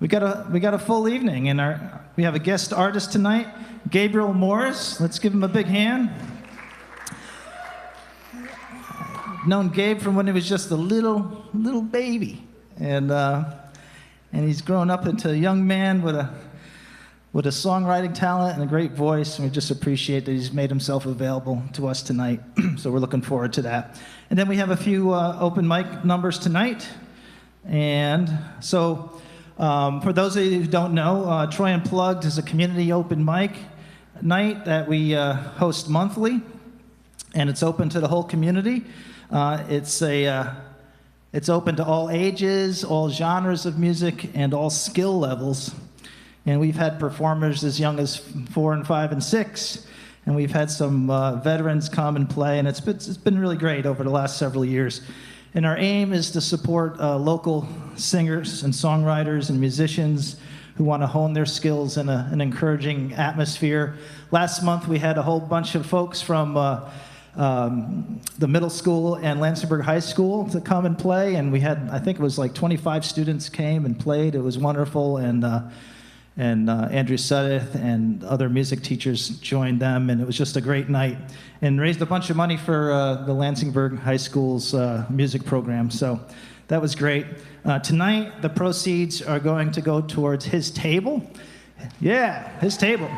We got a full evening, and we have a guest artist tonight, Gabriel Morris. Let's give him a big hand. I've known Gabe from when he was just a little baby, and he's grown up into a young man with a songwriting talent and a great voice, and we just appreciate that he's made himself available to us tonight. So we're looking forward to that. And then we have a few open mic numbers tonight, and so. For those of you who don't know, Troy Unplugged is a community open mic night that we host monthly, and it's open to the whole community. It's open to all ages, all genres of music, and all skill levels. And we've had performers as young as 4 and 5 and 6, and we've had some veterans come and play, and it's been really great over the last several years. And our aim is to support local singers and songwriters and musicians who want to hone their skills in an encouraging atmosphere. Last month, we had a whole bunch of folks from the middle school and Lansingburg High School to come and play, and we had, I think it was like 25 students came and played. It was wonderful, and Andrew Suddeth and other music teachers joined them, and it was just a great night, and raised a bunch of money for the Lansingburg High School's music program, so that was great. Tonight, the proceeds are going to go towards His Table. Yeah, His Table.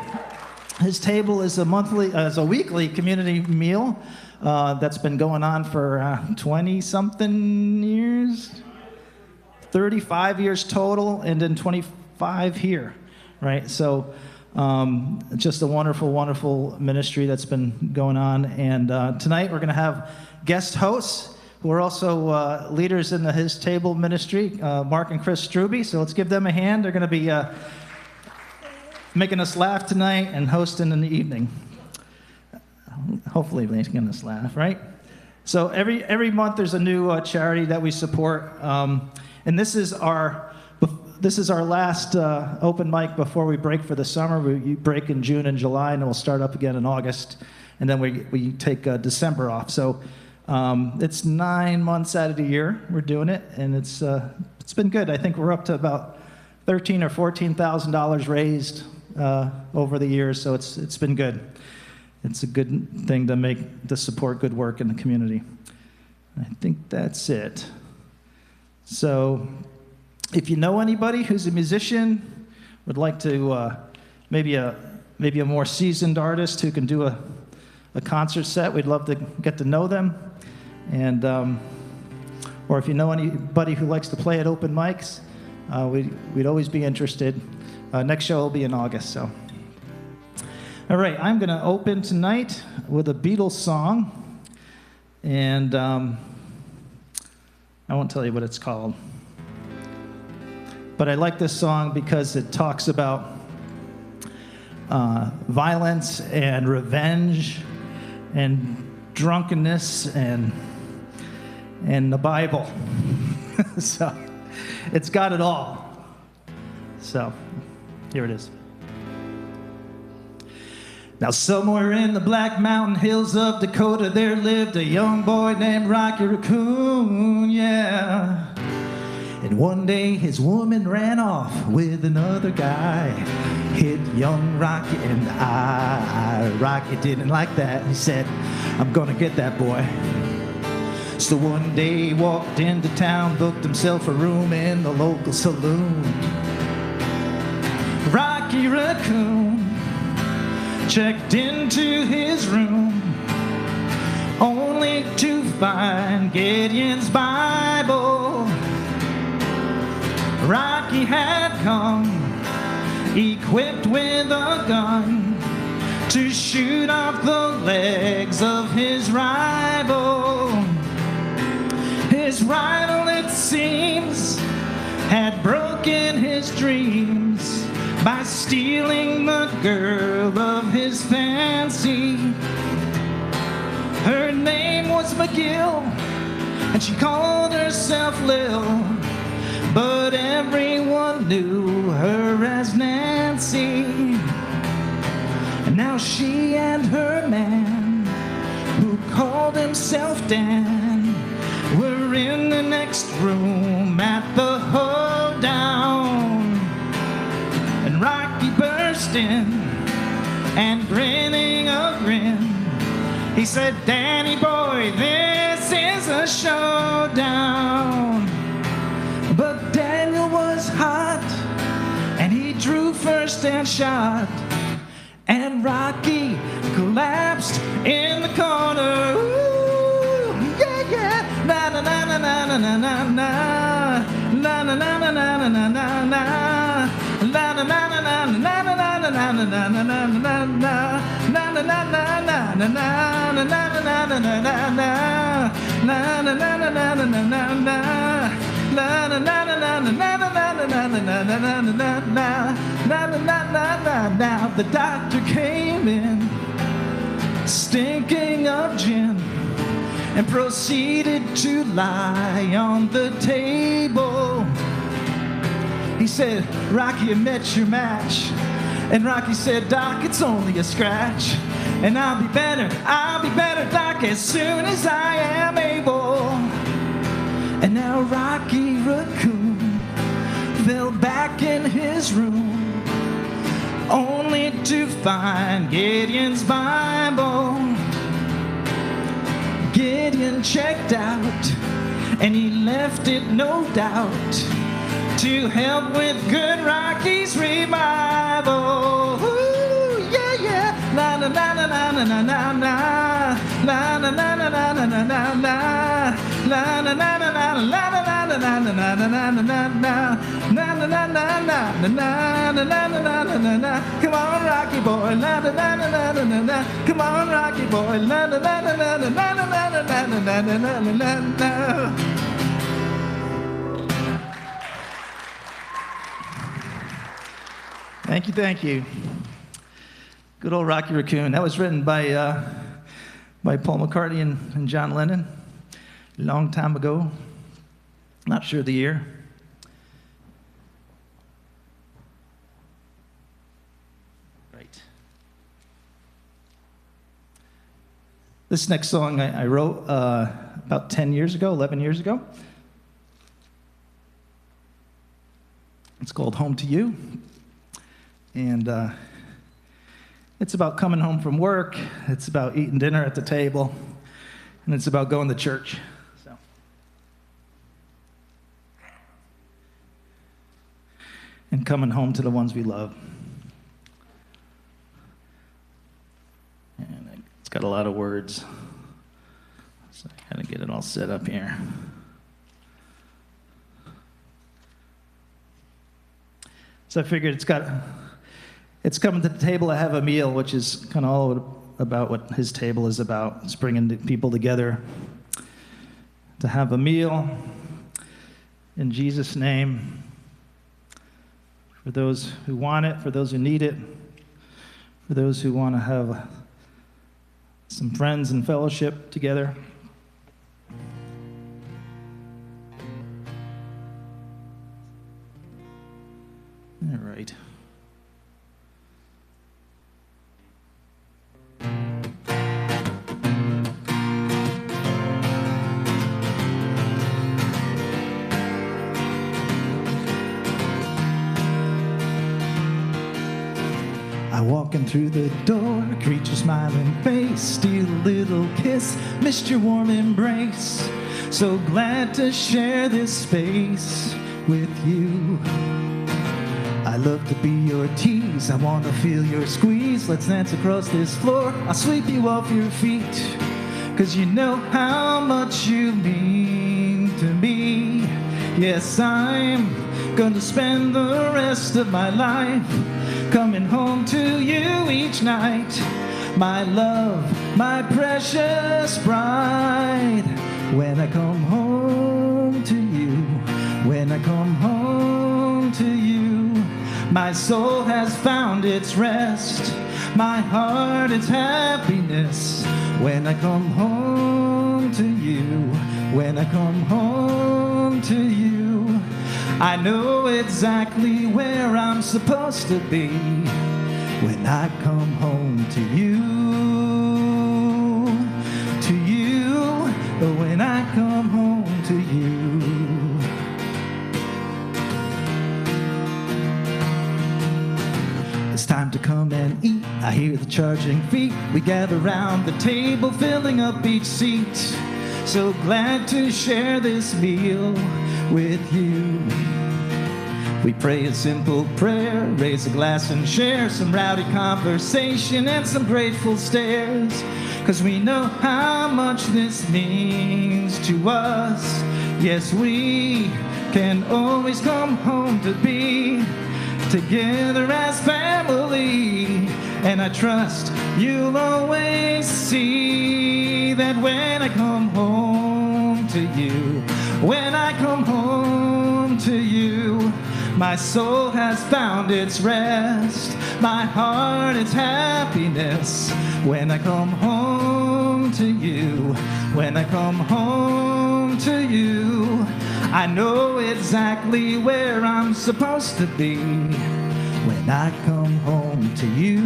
His Table is a weekly community meal that's been going on for 20-something years, 35 years total, and then 25 here. Right, so just a wonderful, wonderful ministry that's been going on. And tonight we're going to have guest hosts who are also leaders in the His Table ministry, Mark and Chris Struby. So let's give them a hand. They're going to be making us laugh tonight and hosting in the evening. Hopefully making us laugh, right? So every month there's a new charity that we support, and this is our last open mic before we break for the summer. We break in June and July, and then we'll start up again in August, and then we take December off. So it's 9 months out of the year we're doing it, and it's been good. I think we're up to about $13,000 or $14,000 raised over the years, so it's been good. It's a good thing to support good work in the community. I think that's it. So. If you know anybody who's a musician, would like to maybe a more seasoned artist who can do a concert set, we'd love to get to know them. And or if you know anybody who likes to play at open mics, we'd always be interested. Next show will be in August. So, all right, I'm going to open tonight with a Beatles song, and I won't tell you what it's called. But I like this song because it talks about violence and revenge and drunkenness and the Bible. So it's got it all. So here it is. Now somewhere in the Black Mountain Hills of Dakota, there lived a young boy named Rocky Raccoon, yeah. And one day his woman ran off with another guy, hit young Rocky, and Rocky didn't like that. He said, I'm gonna get that boy. So one day he walked into town, booked himself a room in the local saloon. Rocky Raccoon checked into his room, only to find Gideon's Bible. Rocky had come, equipped with a gun, to shoot off the legs of his rival. His rival, it seems, had broken his dreams by stealing the girl of his fancy. Her name was McGill, and she called herself Lil, but everyone knew her as Nancy. And now she and her man, who called himself Dan, were in the next room at the hoedown. burst in and grinning a grin. He said, Danny boy, this is a showdown. But Daniel was hot, and he drew first and shot. And Rocky collapsed in the corner. Ooh, yeah, yeah. Na na na na na na na na na. Na na na na na na na na na. La na na na na na na na na na na na na na na na. Na na na na na na na na na na na na na na. Na na na na na na na na na. La na na na na na na na na na na na na na na. Na na na na na. Now the doctor came in, stinking of gin, and proceeded to lie on the table. He said, Rocky, you met your match. And Rocky said, Doc, it's only a scratch. And I'll be better, Doc, as soon as I am able. And now Rocky Raccoon fell back in his room, only to find Gideon's Bible. Gideon checked out, and he left it, no doubt, to help with good Rocky's revival. Ooh, yeah, yeah. La na na na na na na na na. La na na na na na na na na. La na na na na la na na na na na na na na na na. Na na na na na na na na na na na na. Come on, Rocky boy. La na na na na na na. Come on, Rocky boy. La na na na na na na na na na na na na na. Thank you, thank you. Good old Rocky Raccoon. That was written by Paul McCartney and John Lennon a long time ago. Not sure the year. Right. This next song I wrote about 10 years ago, 11 years ago. It's called Home to You. And it's about coming home from work. It's about eating dinner at the table. And it's about going to church. So. And coming home to the ones we love. And it's got a lot of words. So I gotta get it all set up here. So I figured it's coming to the table to have a meal, which is kind of all about what his table is about. It's bringing people together to have a meal in Jesus' name for those who want it, for those who need it, for those who want to have some friends and fellowship together. All right. Walking through the door, greet your smiling face, steal a little kiss, missed your warm embrace. So glad to share this space with you. I love to be your tease, I want to feel your squeeze. Let's dance across this floor, I'll sweep you off your feet. 'Cause you know how much you mean to me. Yes, I'm gonna spend the rest of my life coming home to you each night. My love, my precious bride. When I come home to you, when I come home to you, my soul has found its rest, my heart is happiness. When I come home to you, when I come home to you, I know exactly where I'm supposed to be when I come home to you, when I come home to you. It's time to come and eat. I hear the charging feet. We gather round the table, filling up each seat. So glad to share this meal with you. We pray a simple prayer, raise a glass and share some rowdy conversation and some grateful stares. 'Cause we know how much this means to us. Yes, we can always come home to be together as family. And I trust you'll always see that when I come home to you, when I come home to you, my soul has found its rest, my heart its happiness. When I come home to you, when I come home to you, I know exactly where I'm supposed to be. When I come home to you,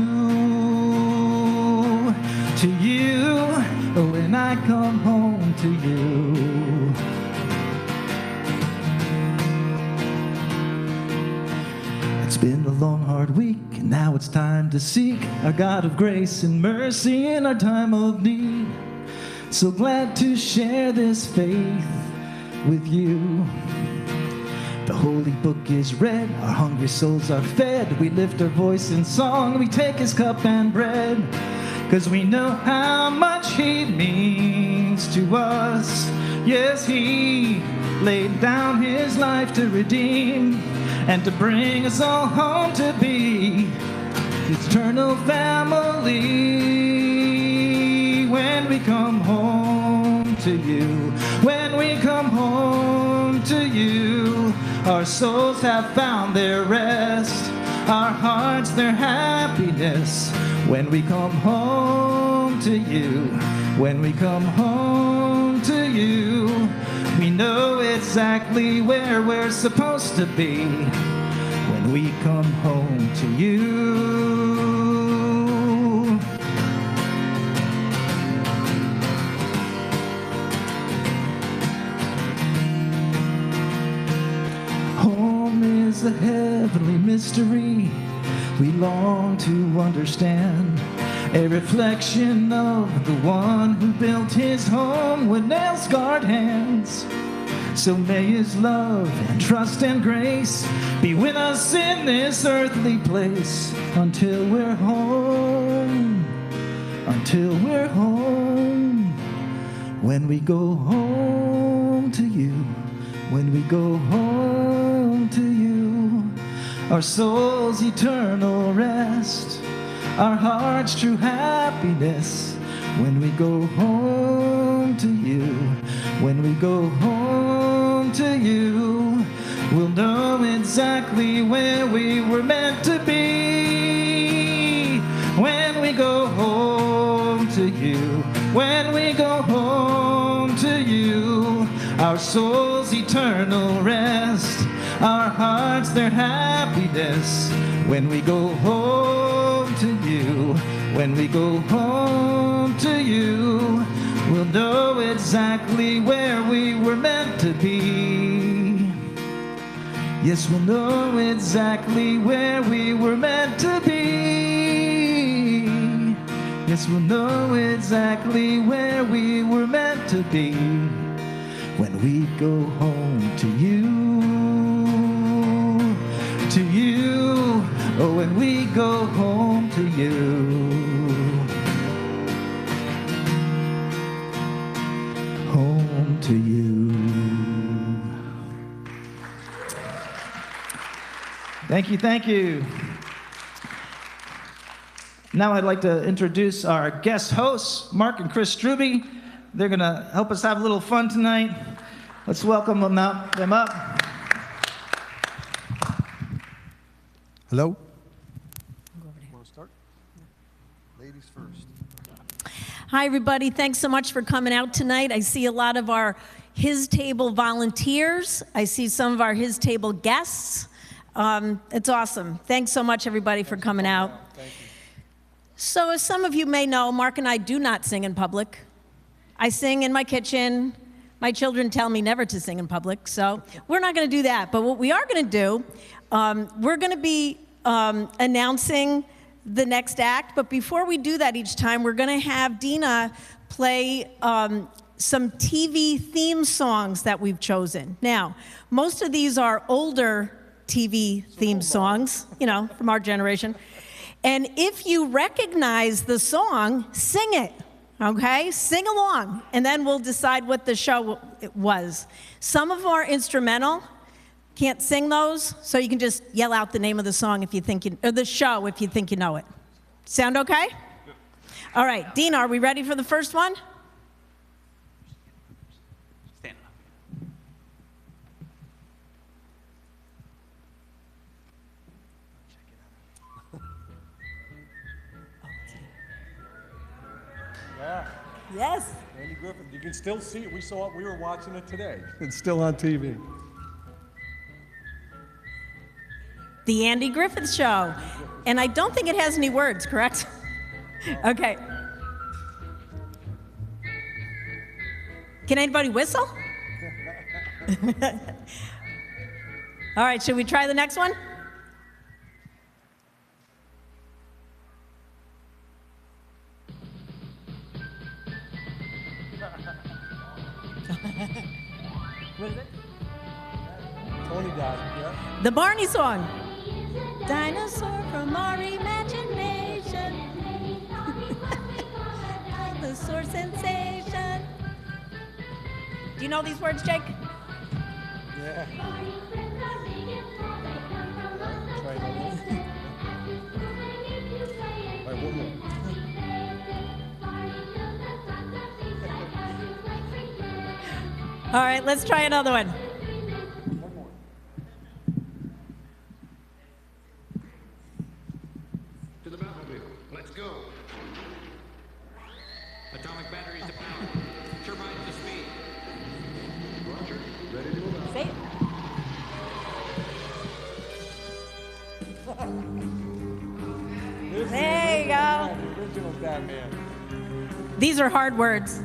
when I come home to you. It's been a long, hard week, and now it's time to seek our God of grace and mercy in our time of need. So glad to share this faith with you. The holy book is read, our hungry souls are fed. We lift our voice in song, we take his cup and bread. 'Cause we know how much he means to us. Yes, he laid down his life to redeem and to bring us all home to be his eternal family. When we come home to you, when we come home to you, our souls have found their rest, our hearts their happiness. When we come home to you, when we come home to you, we know exactly where we're supposed to be. When we come home to you. Home is a heavenly mystery we long to understand, a reflection of the one who built his home with nail-scarred hands. So may his love and trust and grace be with us in this earthly place until we're home, until we're home. When we go home to you, when we go home to you, our soul's eternal rest, our heart's true happiness. When we go home to you, when we go home to you, we'll know exactly where we were meant to be. When we go home to you, when we go home to you, our soul's eternal rest, our hearts their happiness. When we go home to you, when we go home to you, we'll know exactly where we were meant to be. Yes, we'll know exactly where we were meant to be. Yes, we'll know exactly where we were meant to be when we go home to you, to you, oh, when we go home to you. Home to you. Thank you, thank you. Now I'd like to introduce our guest hosts, Mark and Chris Struby. They're going to help us have a little fun tonight. Let's welcome them up. Hello? Want to start? Ladies first. Hi, everybody. Thanks so much for coming out tonight. I see a lot of our His Table volunteers. I see some of our His Table guests. It's awesome. Thanks so much, everybody, for coming out. Thank you. So as some of you may know, Mark and I do not sing in public. I sing in my kitchen. My children tell me never to sing in public, so we're not going to do that. But what we are going to do, we're going to be announcing the next act, but before we do that each time, we're going to have Dina play some TV theme songs that we've chosen. Now, most of these are older TV theme songs, from our generation. And if you recognize the song, sing it, okay? Sing along, and then we'll decide what the show was. Some of them are instrumental. Can't sing those, so you can just yell out the name of the song if you think or the show if you think you know it. Sound okay? All right, Dina, are we ready for the first one? Stand up. Yeah, Yes. Andy Griffith. You can still see it. We saw it. We were watching it today. It's still on TV. The Andy Griffith Show. And I don't think it has any words, correct? Okay. Can anybody whistle? All right, should we try the next one? What is it? Tony died, yeah. The Barney song. Dinosaur from our imagination. Dinosaur sensation. Do you know these words, Jake? Yeah. Try another one. All right, one more. All right, let's try another one. One more. To the Batmobile. Let's go. Atomic batteries to power. Turbines to speed. Roger. Ready to move out. Say it. This is There you go. Batman, the original Batman. These are hard words.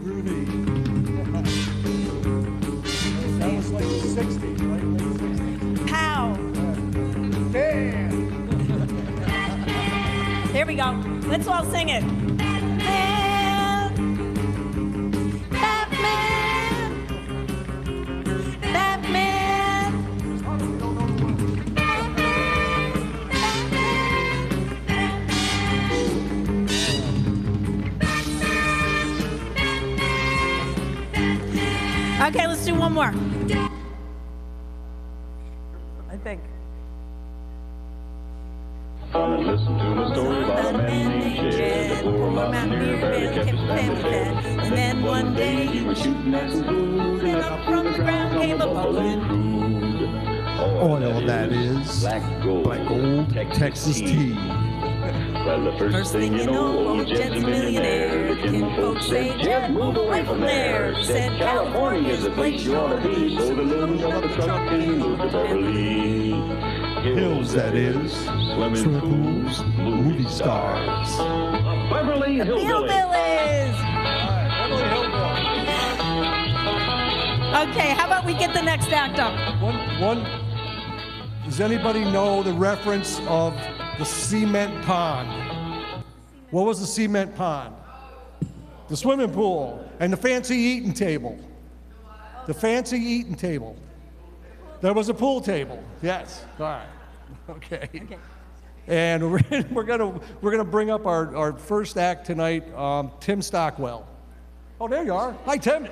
Groovy. That was like the 60s, right? Late 60s. Pow. Damn! Here we go. Let's all sing it. Batman. Batman. Batman. Okay, let's do one more. I think. Come and listen to the story about a man named Jed. The poor mountaineer barely kept his family fed. And then one day he was shooting at some food, and up from the ground came a bubbling crude. Oil, that is. Black gold, Texas tea. Well, the first thing you know, old Jed's a millionaire. The kinfolk said, Jed, move away from there. Said, California is the place you ought to be. So the little got the truck and he moved to Beverly Hills, that is. Swimming pools, movie stars. Beverly Hillbilly. Hillbillies. Beverly Hillbillies. Okay, how about we get the next act up? Does anybody know the reference of the cement pond? What was the cement pond? The swimming pool and the fancy eating table. The fancy eating table. There was a pool table. Yes. All right. Okay. And we're gonna bring up our first act tonight, Tim Stockwell. Oh, there you are. Hi, Tim.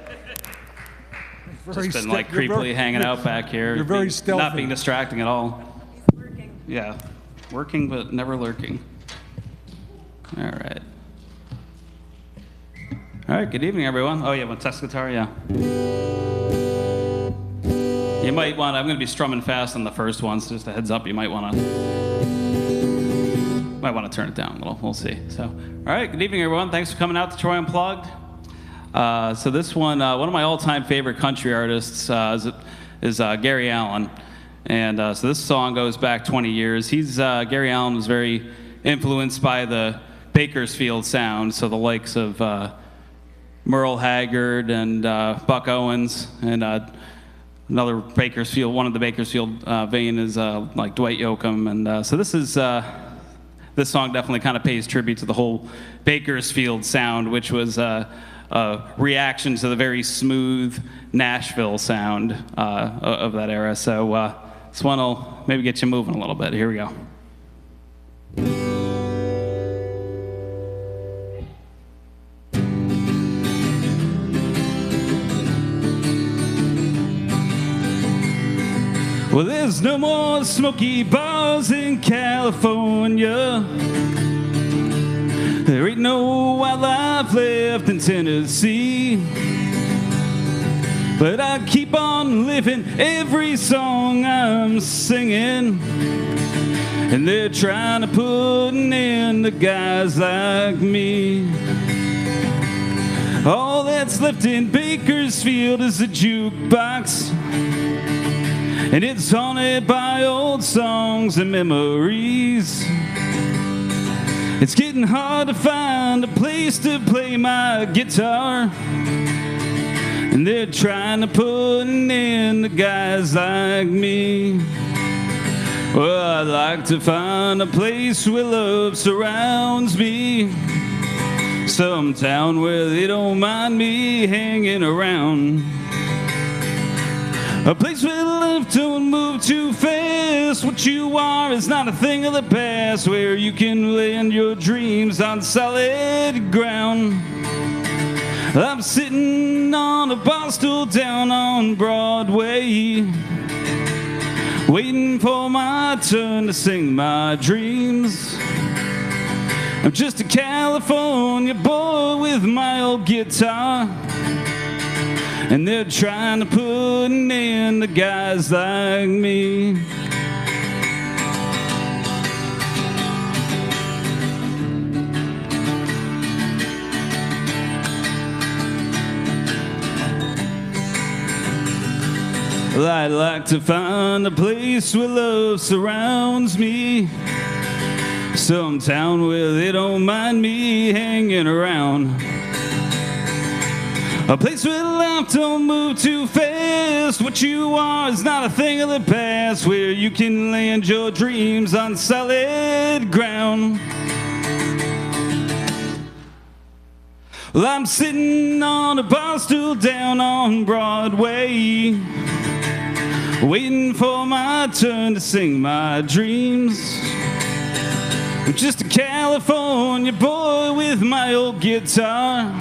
Just been like creepily hanging out back here. You're very stealthy. Not being distracting at all. Yeah, working but never lurking. All right. All right, good evening, everyone. Oh, yeah, want text guitar? Yeah. You might want, I'm going to be strumming fast on the first one, so just a heads up, you might want to turn it down a little. We'll see. So, all right, good evening, everyone. Thanks for coming out to Troy Unplugged. So this one of my all-time favorite country artists is Gary Allan. And so this song goes back 20 years. Gary Allan was very influenced by the Bakersfield sound, so the likes of Merle Haggard and Buck Owens, and another Bakersfield, one of the Bakersfield vein is like Dwight Yoakam, and so this song definitely kind of pays tribute to the whole Bakersfield sound, which was a reaction to the very smooth Nashville sound of that era. So this one will maybe get you moving a little bit. Here we go. Well, there's no more smoky bars in California. There ain't no wildlife left in Tennessee. But I keep on living every song I'm singing. And they're trying to put an end to guys like me. All that's left in Bakersfield is a jukebox. And it's haunted by old songs and memories. It's getting hard to find a place to play my guitar. And they're trying to put an end to guys like me. Well, I'd like to find a place where love surrounds me. Some town where they don't mind me hanging around. A place where life don't move too fast. What you are is not a thing of the past. Where you can land your dreams on solid ground. I'm sitting on a bar stool down on Broadway, waiting for my turn to sing my dreams. I'm just a California boy with my old guitar. And they're trying to put an end to guys like me. Well, I'd like to find a place where love surrounds me. Some town where they don't mind me hanging around. A place where life don't move too fast. What you are is not a thing of the past. Where you can land your dreams on solid ground. Well, I'm sitting on a bar stool down on Broadway, waiting for my turn to sing my dreams. I'm just a California boy with my old guitar.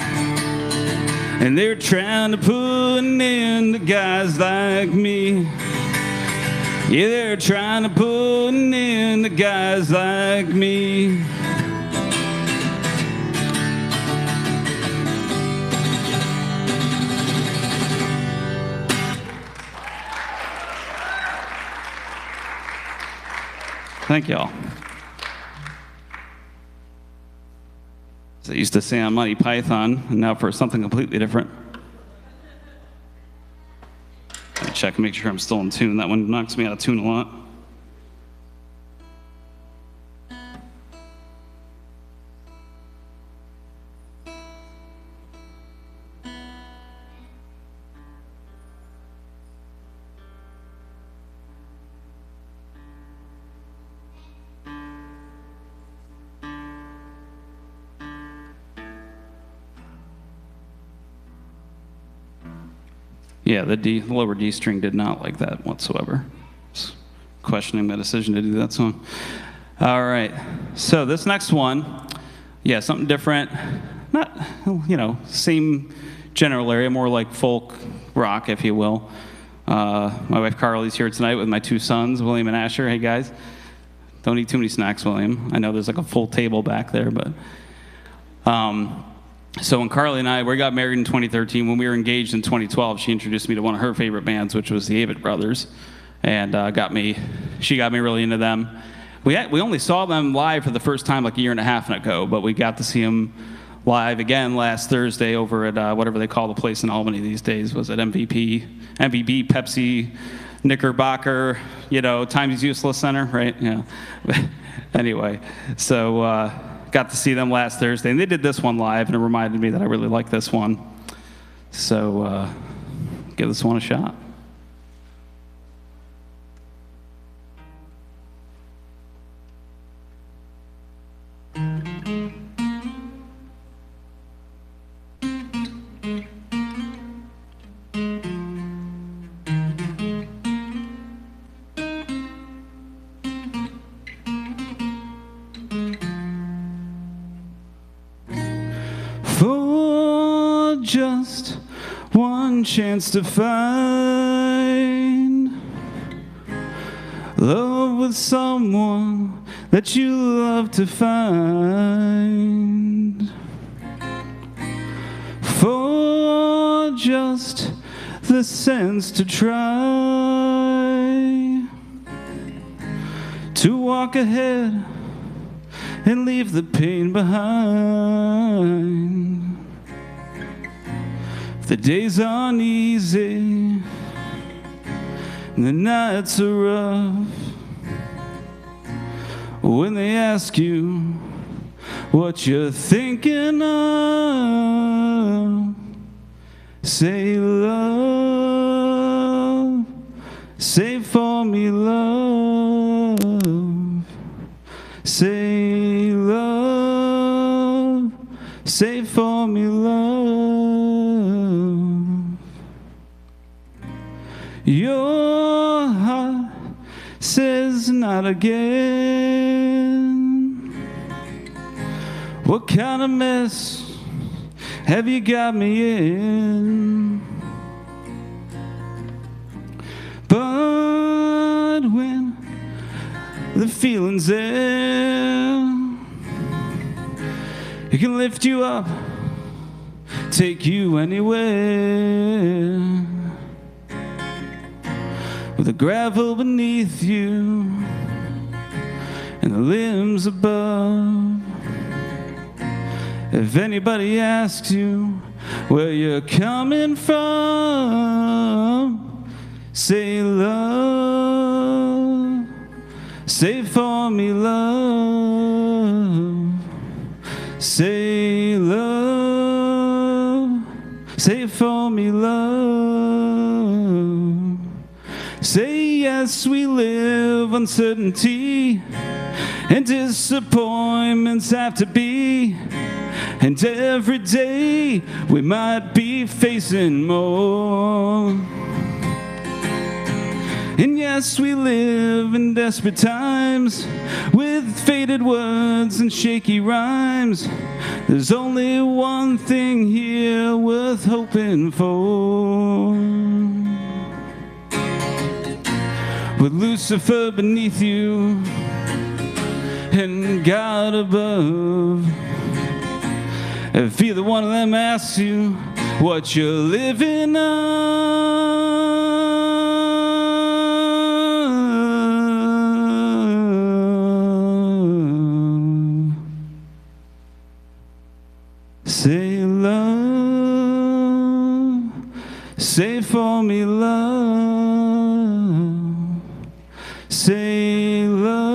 And they're trying to put an end to guys like me. Yeah, they're trying to put an end to guys like me. Thank y'all. As I used to say on Monty Python, and now for something completely different. Let me check and make sure I'm still in tune. That one knocks me out of tune a lot. Yeah, the lower D string did not like that whatsoever. Just questioning my decision to do that song. All right, so this next one, yeah, something different. Not, same general area, more like folk rock, if you will. My wife Carly's here tonight with my two sons, William and Asher. Hey, guys. Don't eat too many snacks, William. I know there's like a full table back there, but... So when Carly and we got married in 2013. When we were engaged in 2012, she introduced me to one of her favorite bands, which was the Avett Brothers, and she got me really into them. We only saw them live for the first time like a year and a half ago, but we got to see them live again last Thursday over at whatever they call the place in Albany these days. Was it MVB, Pepsi, Knickerbocker, Times Useless Center, right? Yeah. Anyway, so got to see them last Thursday, and they did this one live, and it reminded me that I really like this one. So give this one a shot. For just one chance to find love with someone that you love to find. For just the sense to try to walk ahead and leave the pain behind. The days aren't easy, and the nights are rough. When they ask you what you're thinking of, say love, say for me love, say love, say for me love. Your heart says not again. What kind of mess have you got me in? But when the feeling's there, it can lift you up, take you anywhere. With the gravel beneath you and the limbs above. If anybody asks you where you're coming from, say love, say for me love, say love, say for me love. Say yes, we live uncertainty, and disappointments have to be, and every day we might be facing more. And yes, we live in desperate times, with faded words and shaky rhymes. There's only one thing here worth hoping for. With Lucifer beneath you and God above, if either one of them asks you what you're living on, say love, say for me love, say love,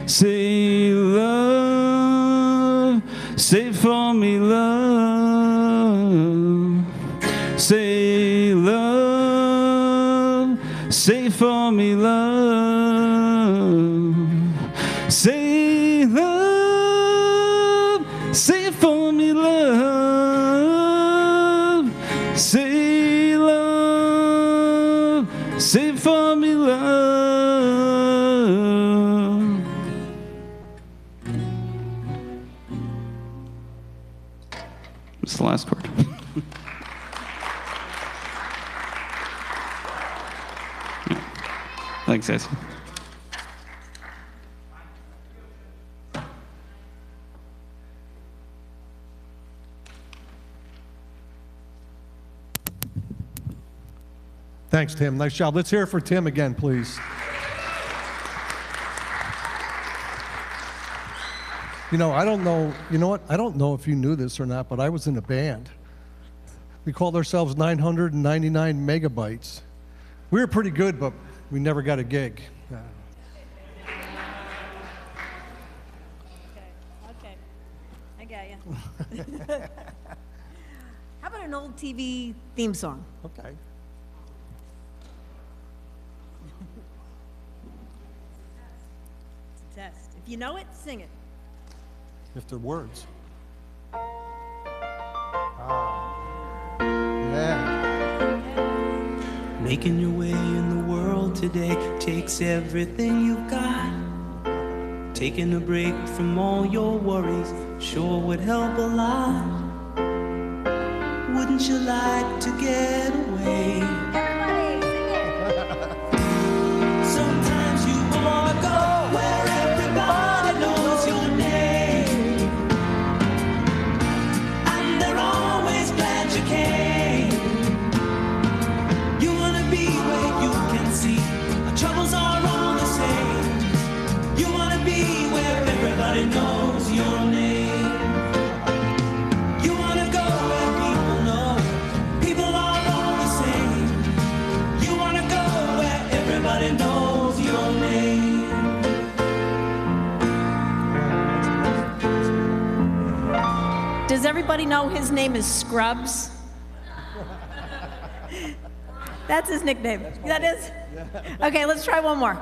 say love, say for me love, say love, say for me love, say love, say for me love, say love, say for me love. It's the last chord. Thanks, guys. Thanks, Tim. Nice job. Let's hear it for Tim again, please. You know, I don't know, you know what? I don't know if you knew this or not, but I was in a band. We called ourselves 999 Megabytes. We were pretty good, but we never got a gig. Okay. get you. How about an old TV theme song? Okay. It's a test. If you know it, sing it. If they're words. Yeah. Making your way in the world today takes everything you've got. Taking a break from all your worries sure would help a lot. Wouldn't you like to get away? Everybody, sing it. Sometimes you wanna go where everybody knows your name, and they're always glad you came. You wanna be where you can see our troubles are all the same. You wanna be where everybody knows your name. You wanna go where people know people are all the same. You wanna go where everybody knows your name. Does everybody know his name is Scrubs? That's his nickname. That is? Okay, let's try one more.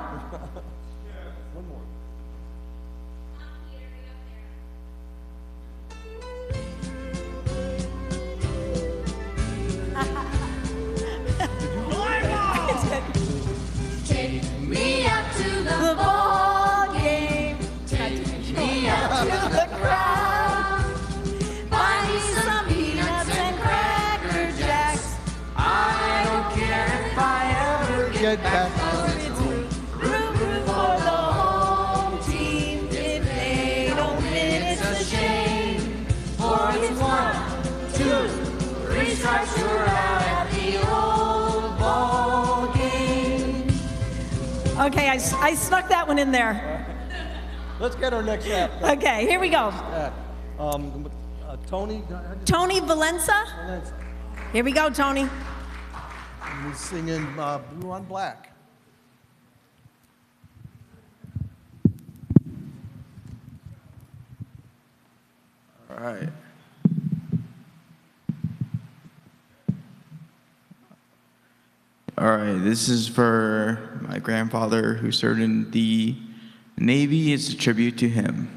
Take me out to the ball game. Take me out to the crowd. Buy me some peanuts and cracker jacks. I don't care if I ever get back. Root for the home team. If they don't win, it's a shame. For it's 1, 2, 3 strikes, you're out at the old ball game. Okay, I snuck that one in there. Let's get our next act. Okay, here we go. Tony. Tony Valenza. Here we go, Tony. He's singing Blue on Black. All right. All right, this is for my grandfather who served in the Navy. It's a tribute to him.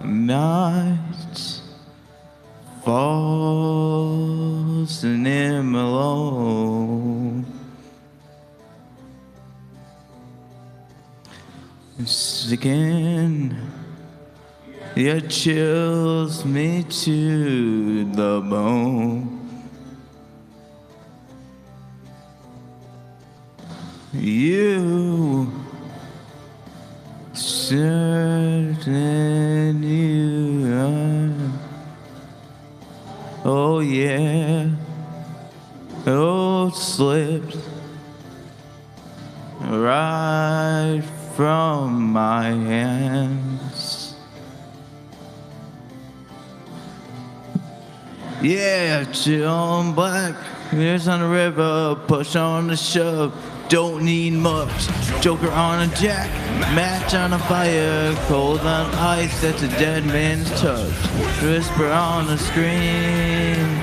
Night falls and him alone. Sticking, it chills me to the bone. You certain you are. Oh yeah, oh slipped right from my hands. Yeah, chill on black, here's on the river, push on the shove. Don't need much. Joker on a jack, match on a fire, cold on ice, that's a dead man's touch. Whisper on the screen,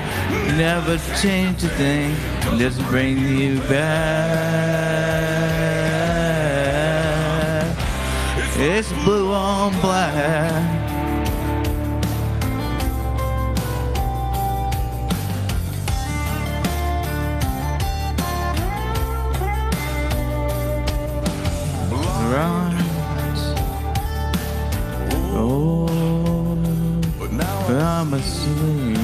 never change a thing, just bring you back. It's blue on black. Oh, I'm asleep.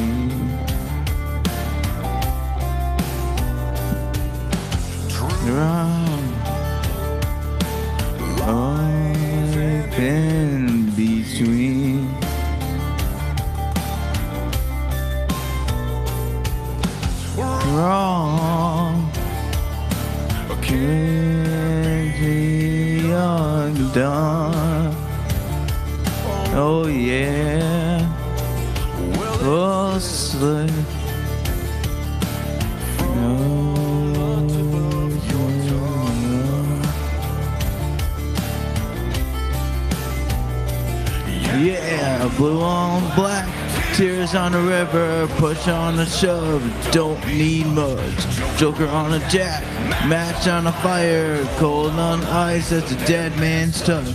Wrong. Life in between. Wrong. Can't be on done. Oh yeah. Oh, slip. Yeah, blue on black, tears on the river, push on the shove, don't need much. Joker on a jack, match on a fire, cold on ice, that's a dead man's touch.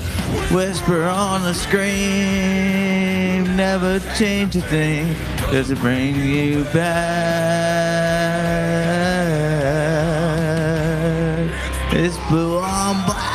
Whisper on a scream, never change a thing, does it bring you back? It's blue on black.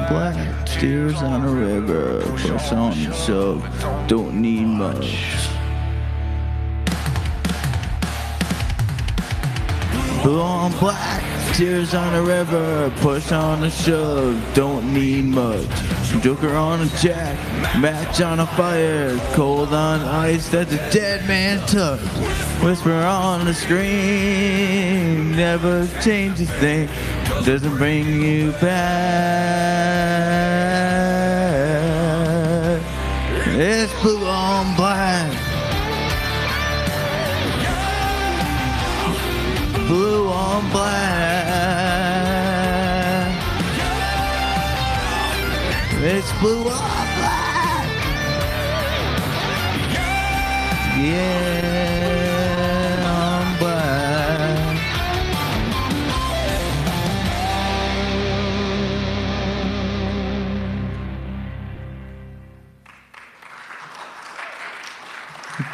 Black tears on a river, push on the shove, don't need much. Blue on black, tears on a river, push on the shove, don't need much. Joker on a jack, match on a fire, cold on ice, that's a dead man's touch. Whisper on the screen, never change a thing, doesn't bring you back. It's blue on black. Blue on black. It's blue on black. Yeah, on black.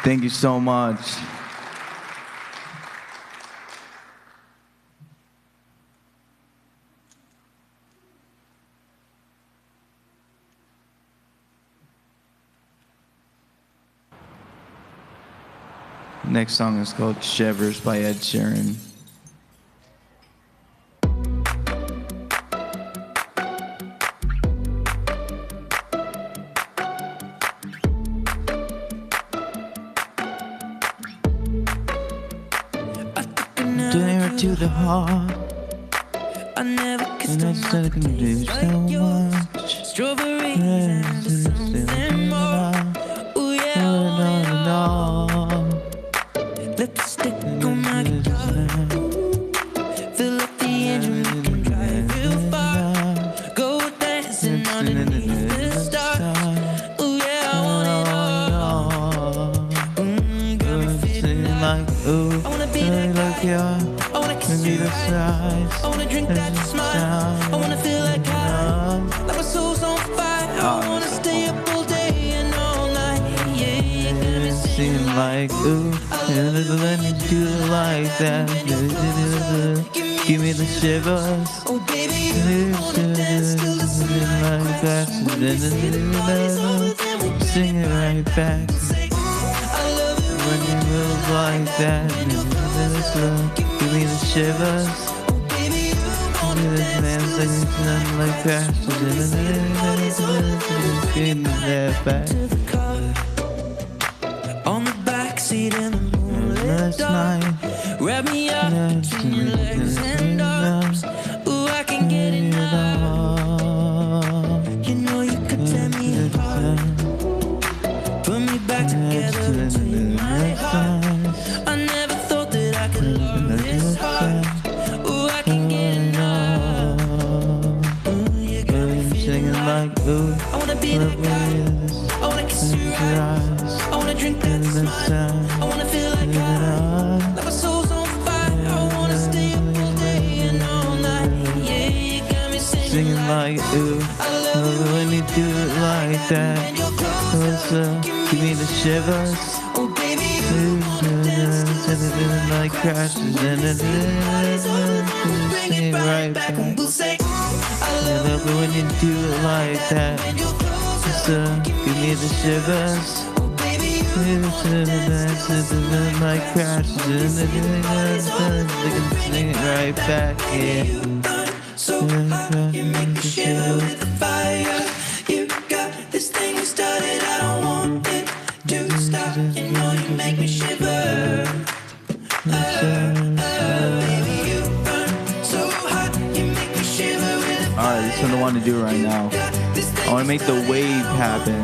Thank you so much. Next song is called Shivers by Ed Sheeran. Dare to the heart. I never kissed And a I said I can do so much. strawberries and something more. Ooh yeah, I want it all. Lipstick on my guitar. Fill up the engine, we can drive real far. Go dancing underneath the stars. Ooh yeah, I want it all. Got me feeling Like, ooh, I wanna be that like guy. you I wanna kiss be you the right. size. I wanna drink that smile. I wanna feel like like my soul's on fire. I wanna stay up all day and all night. Yeah, you got me Singing like, ooh, and let me do it like that. Give me the shivers. Oh baby, you wanna dance till the sunlight. Like that. Sing it right back. Say, I love you When you move like that. Give me the shivers. oh baby, you wanna Give me this man singing something like that. Give me that back. to the car. On the backseat in the moonlit Last dark. night. Wrap me up between your legs and arms. Ooh, I can get enough. You know you could tear me apart. Put me back together between my heart. I never thought that I could love this hard. Ooh, I can get enough. Ooh, you got me feeling Singing like, ooh, I wanna be that guy. I wanna kiss you right. I wanna drink that smile. I wanna feel like like my soul's on fire. I wanna stay up all day and all night. Yeah, you got me singing like, ooh, I love you when you do it like that. and you're close. Give me the shivers. Oh baby, Like crashes and it bring it right back. And we'll say, I love when you do it like that. and you're close. give me the shivers. My crashes and sing it right back, yeah. So hot, you make me shiver with the fire. You got this thing you started, I don't want it to stop. You know you make me shiver. Baby, you burn so hot, you make me shiver with the fire. Alright, this is what I want to do right now. I want to make the wave happen.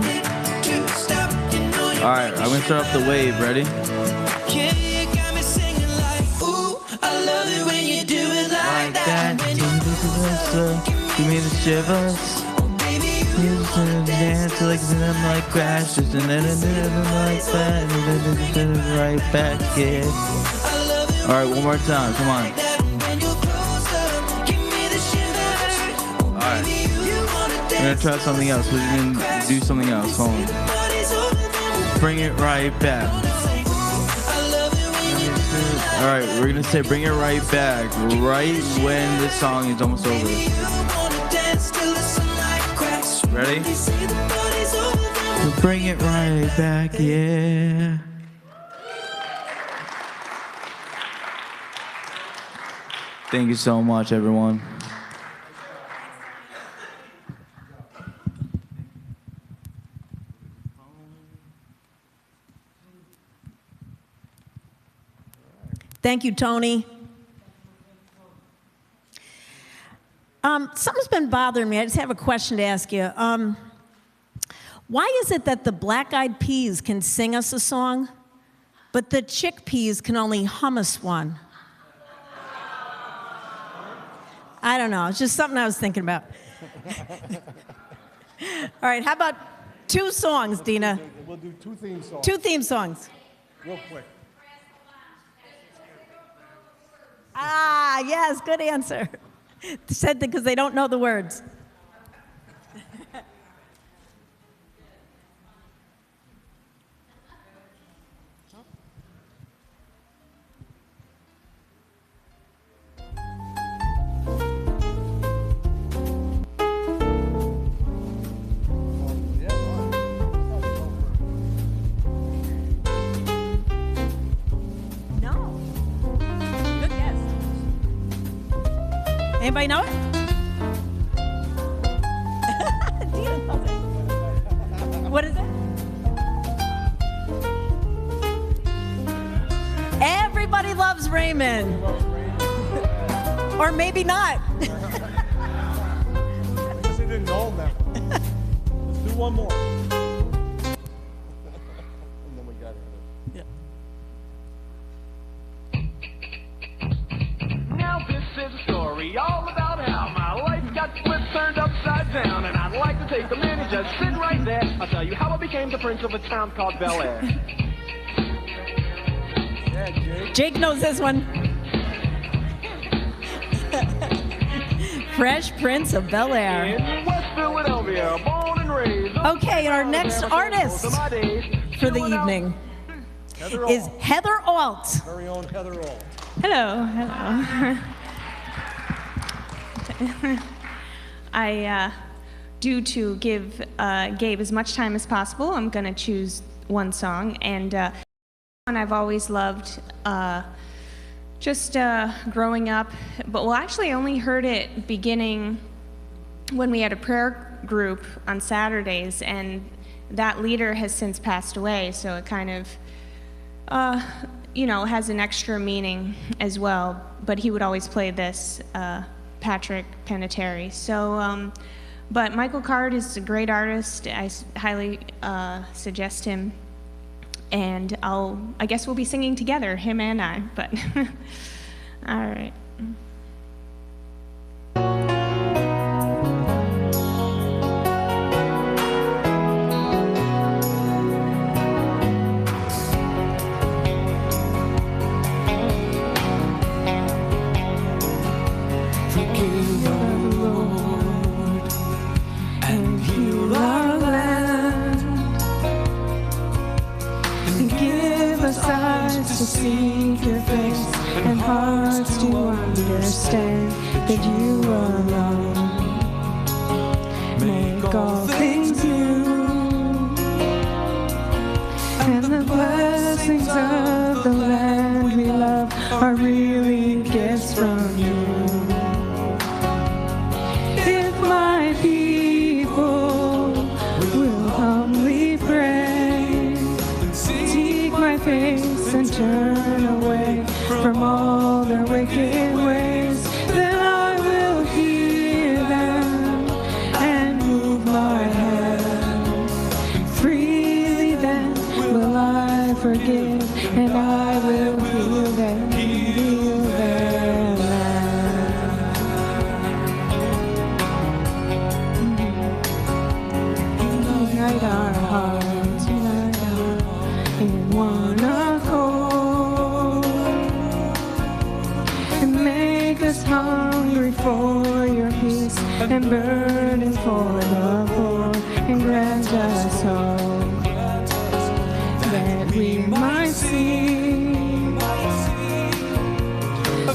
Alright, I'm going to start off the wave. Ready? Yeah, you got me singing like, ooh, I love it when you do it like that. When you give me the shivers. You dance like them like crashes and then like that and then right back, yeah. Alright, one more time, come on. Alright, we're gonna try something else. We're gonna do something else. Hold on. Bring it right back. Alright, we're gonna say bring it right back, right when this song is almost over. Ready? Bring it right back, yeah. Thank you so much, everyone. Thank you, Tony. Something's been bothering me. I just have a question to ask you. Why is it that the Black Eyed Peas can sing us a song, but the Chickpeas can only hum us one? I don't know. It's just something I was thinking about. All right, how about 2 songs, Dina? We'll do 2 theme songs. 2 theme songs. Real quick. Ah, yes, good answer. Said that because they don't know the words. No. Good guess. Anybody know it? Dina knows it. What is it? Everybody loves Raymond. Or maybe not. I guess they didn't know that one. Let's do one more. And then we got it. Yeah. Now this is a story all about how my life got flipped, turned upside down, and I'd like to take a minute, just sit right there. I'll tell you how I became the prince of a town called Bel Air. Yeah, Jake. Jake knows this one. Fresh Prince of Bel Air. In West Philadelphia, born and raised. Okay, our next artist for the evening is Heather Alt. Very own Heather Alt. Hello, hello. Due to give Gabe as much time as possible, I'm going to choose one song. And one I've always loved, just growing up. But well, actually, I only heard it beginning when we had a prayer group on Saturdays, and that leader has since passed away. So it kind of, you know, has an extra meaning as well. But he would always play this. Patrick Panettiere. So, but Michael Card is a great artist. I highly suggest him. And I guess we'll be singing together, him and I, but all right. To see your face and hearts to understand that you alone make all things new. and the blessings of the land we love are really gifts from you. If my people will humbly pray, seek my face and turn away from all their wicked ways, then I will hear them and move my hand. Freely then will I forgive, and I will heal them, heal their land. Unite our hearts, unite in one accord, and make us hungry for your peace and burning for the poor, and grant us hope that we might see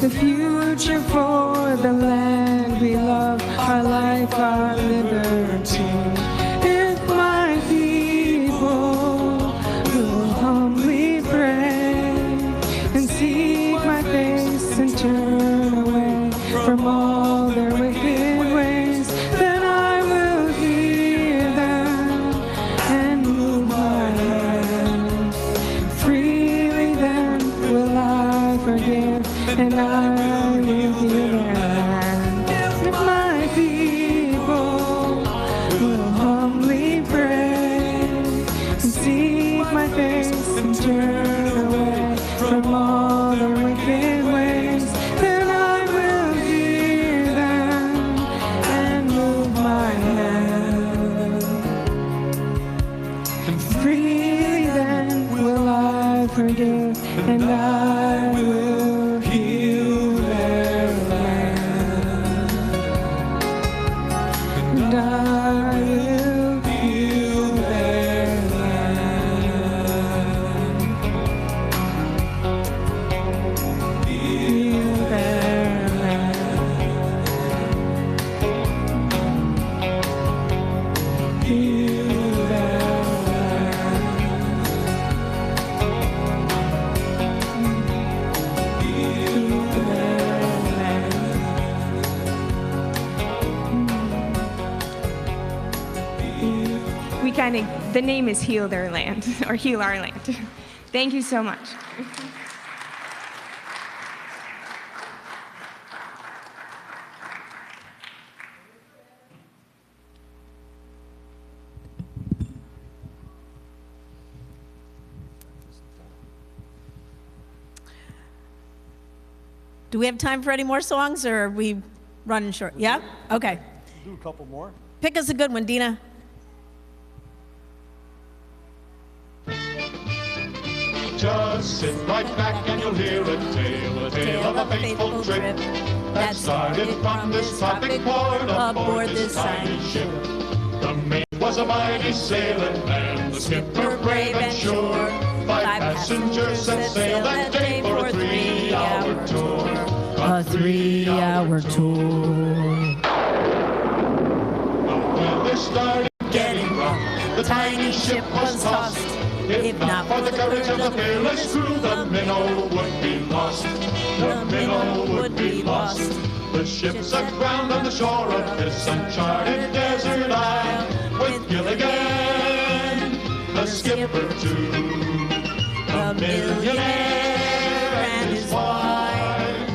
the future for the land we love, our life, our liberty. If my people will humbly pray and seek my face and turn away from all their wicked ways, then I will hear them and move my hand. Freely then will I forgive, and I will heal their land. If my people will humbly pray and seek my face and turn away from all their wicked ways, then I will hear them and move my hand. And freely then will I forgive, and I will heal their land. And I will heal their land. Heal their land. Heal their We kind of, the name is Heal Their Land, or Heal Our Land. Thank you so much. Do we have time for any more songs, or are we running short? Yeah? Okay. Do a couple more. Pick us a good one, Dina. Just sit right back and you'll hear a tale of a faithful trip that started from this tropic port aboard this tiny ship. The mate was a mighty sailing man, the skipper brave and sure. 5 passengers set sail that day for a 3-hour tour. A 3-hour tour. The weather started getting rough, the tiny ship was tossed. If not for the courage of the fearless crew, the minnow would be lost. The minnow would be lost. The ship's aground on the shore of this uncharted desert isle, with Gilligan, the skipper too, a millionaire and his wife,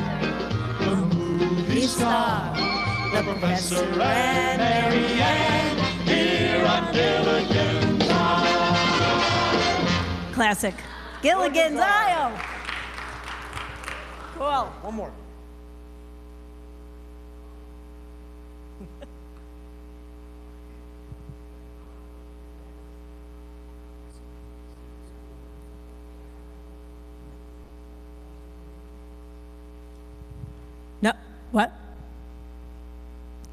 the movie star, the professor and Mary Ann, here on Gilligan's Isle. Classic. Gilligan's Isle. Cool. One more. No, what?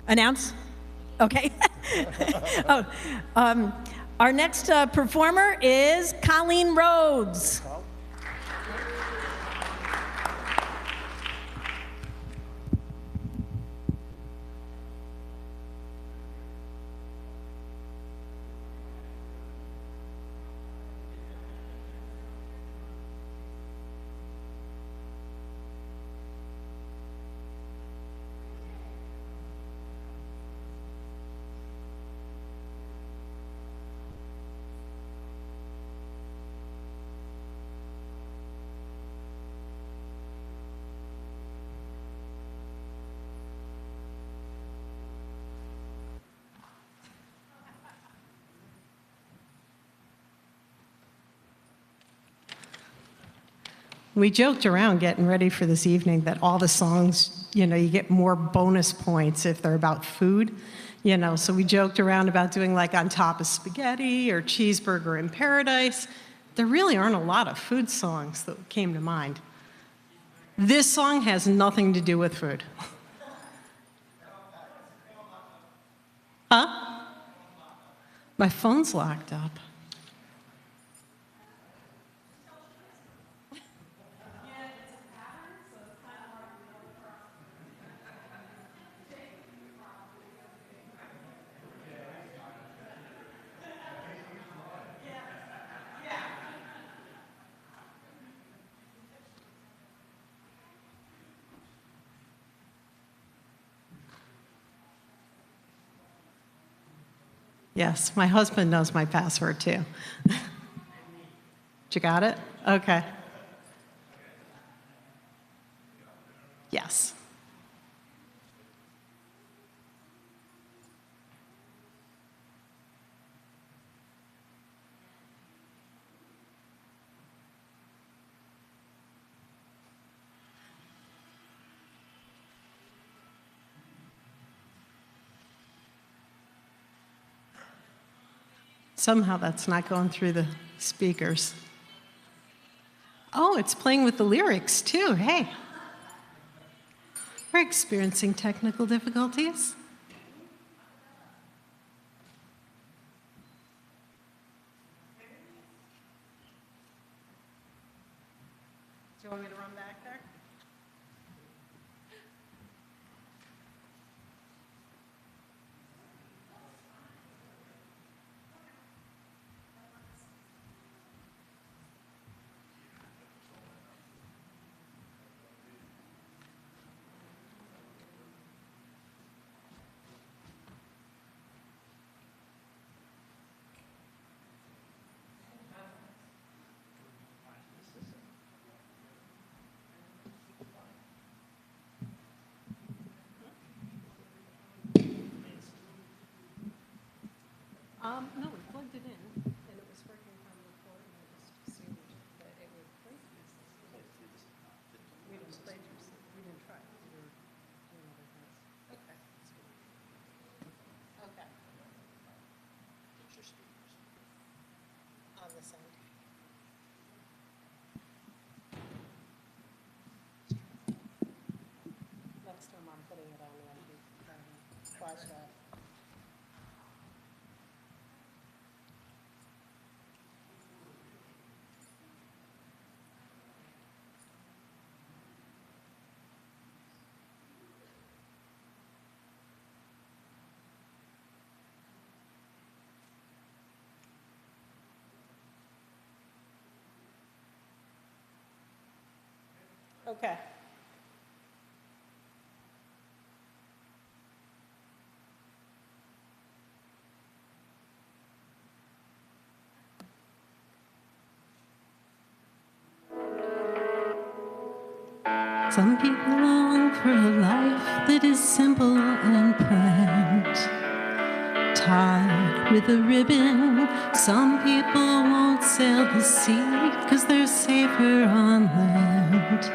Announce? Okay. Oh, our next performer is Colleen Rhodes. We joked around getting ready for this evening that all the songs, you get more bonus points if they're about food, So we joked around about doing like On Top of Spaghetti or Cheeseburger in Paradise. There really aren't a lot of food songs that came to mind. This song has nothing to do with food. Huh? My phone's locked up. Yes, my husband knows my password too. You got it? Okay. Yes. Somehow that's not going through the speakers. Oh, it's playing with the lyrics too. Hey. We're experiencing technical difficulties. Do you want me to run back there? No, we plugged it in, and it was working from before, and I just assumed that it would play through systems. We didn't play through systems. We didn't try. We were doing other things. Okay. That's good. Okay. On this end. Next time I'm putting it on the flashlight. Okay. Some people long for a life that is simple and planned, tied with a ribbon. Some people won't sail the sea 'cause they're safer on land.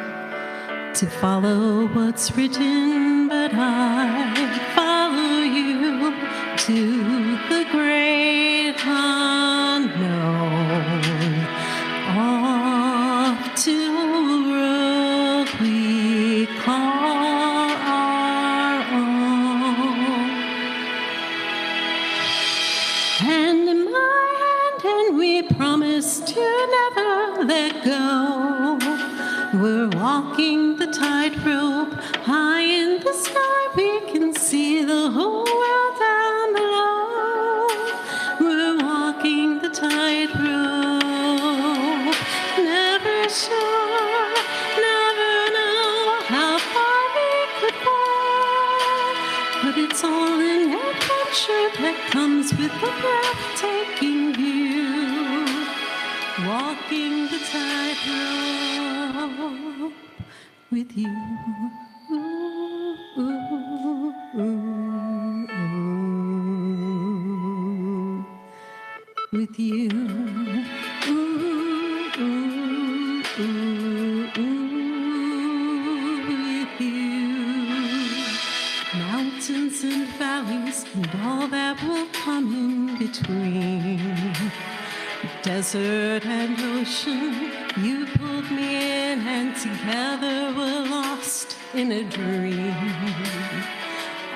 To follow what's written, but I follow you to the great unknown, off to a world we call our own. Hand in my hand, and we promise to never let go. We're walking the tightrope high in the sky. We can see the whole world down below. We're walking the tightrope, never sure, never know how far we could fall. But it's all an adventure that comes with a breathtaking view. Walking the tightrope with you. Ooh, ooh, ooh, ooh. With you. Ooh, ooh, ooh, between desert and ocean. You pulled me in, and together we're lost in a dream.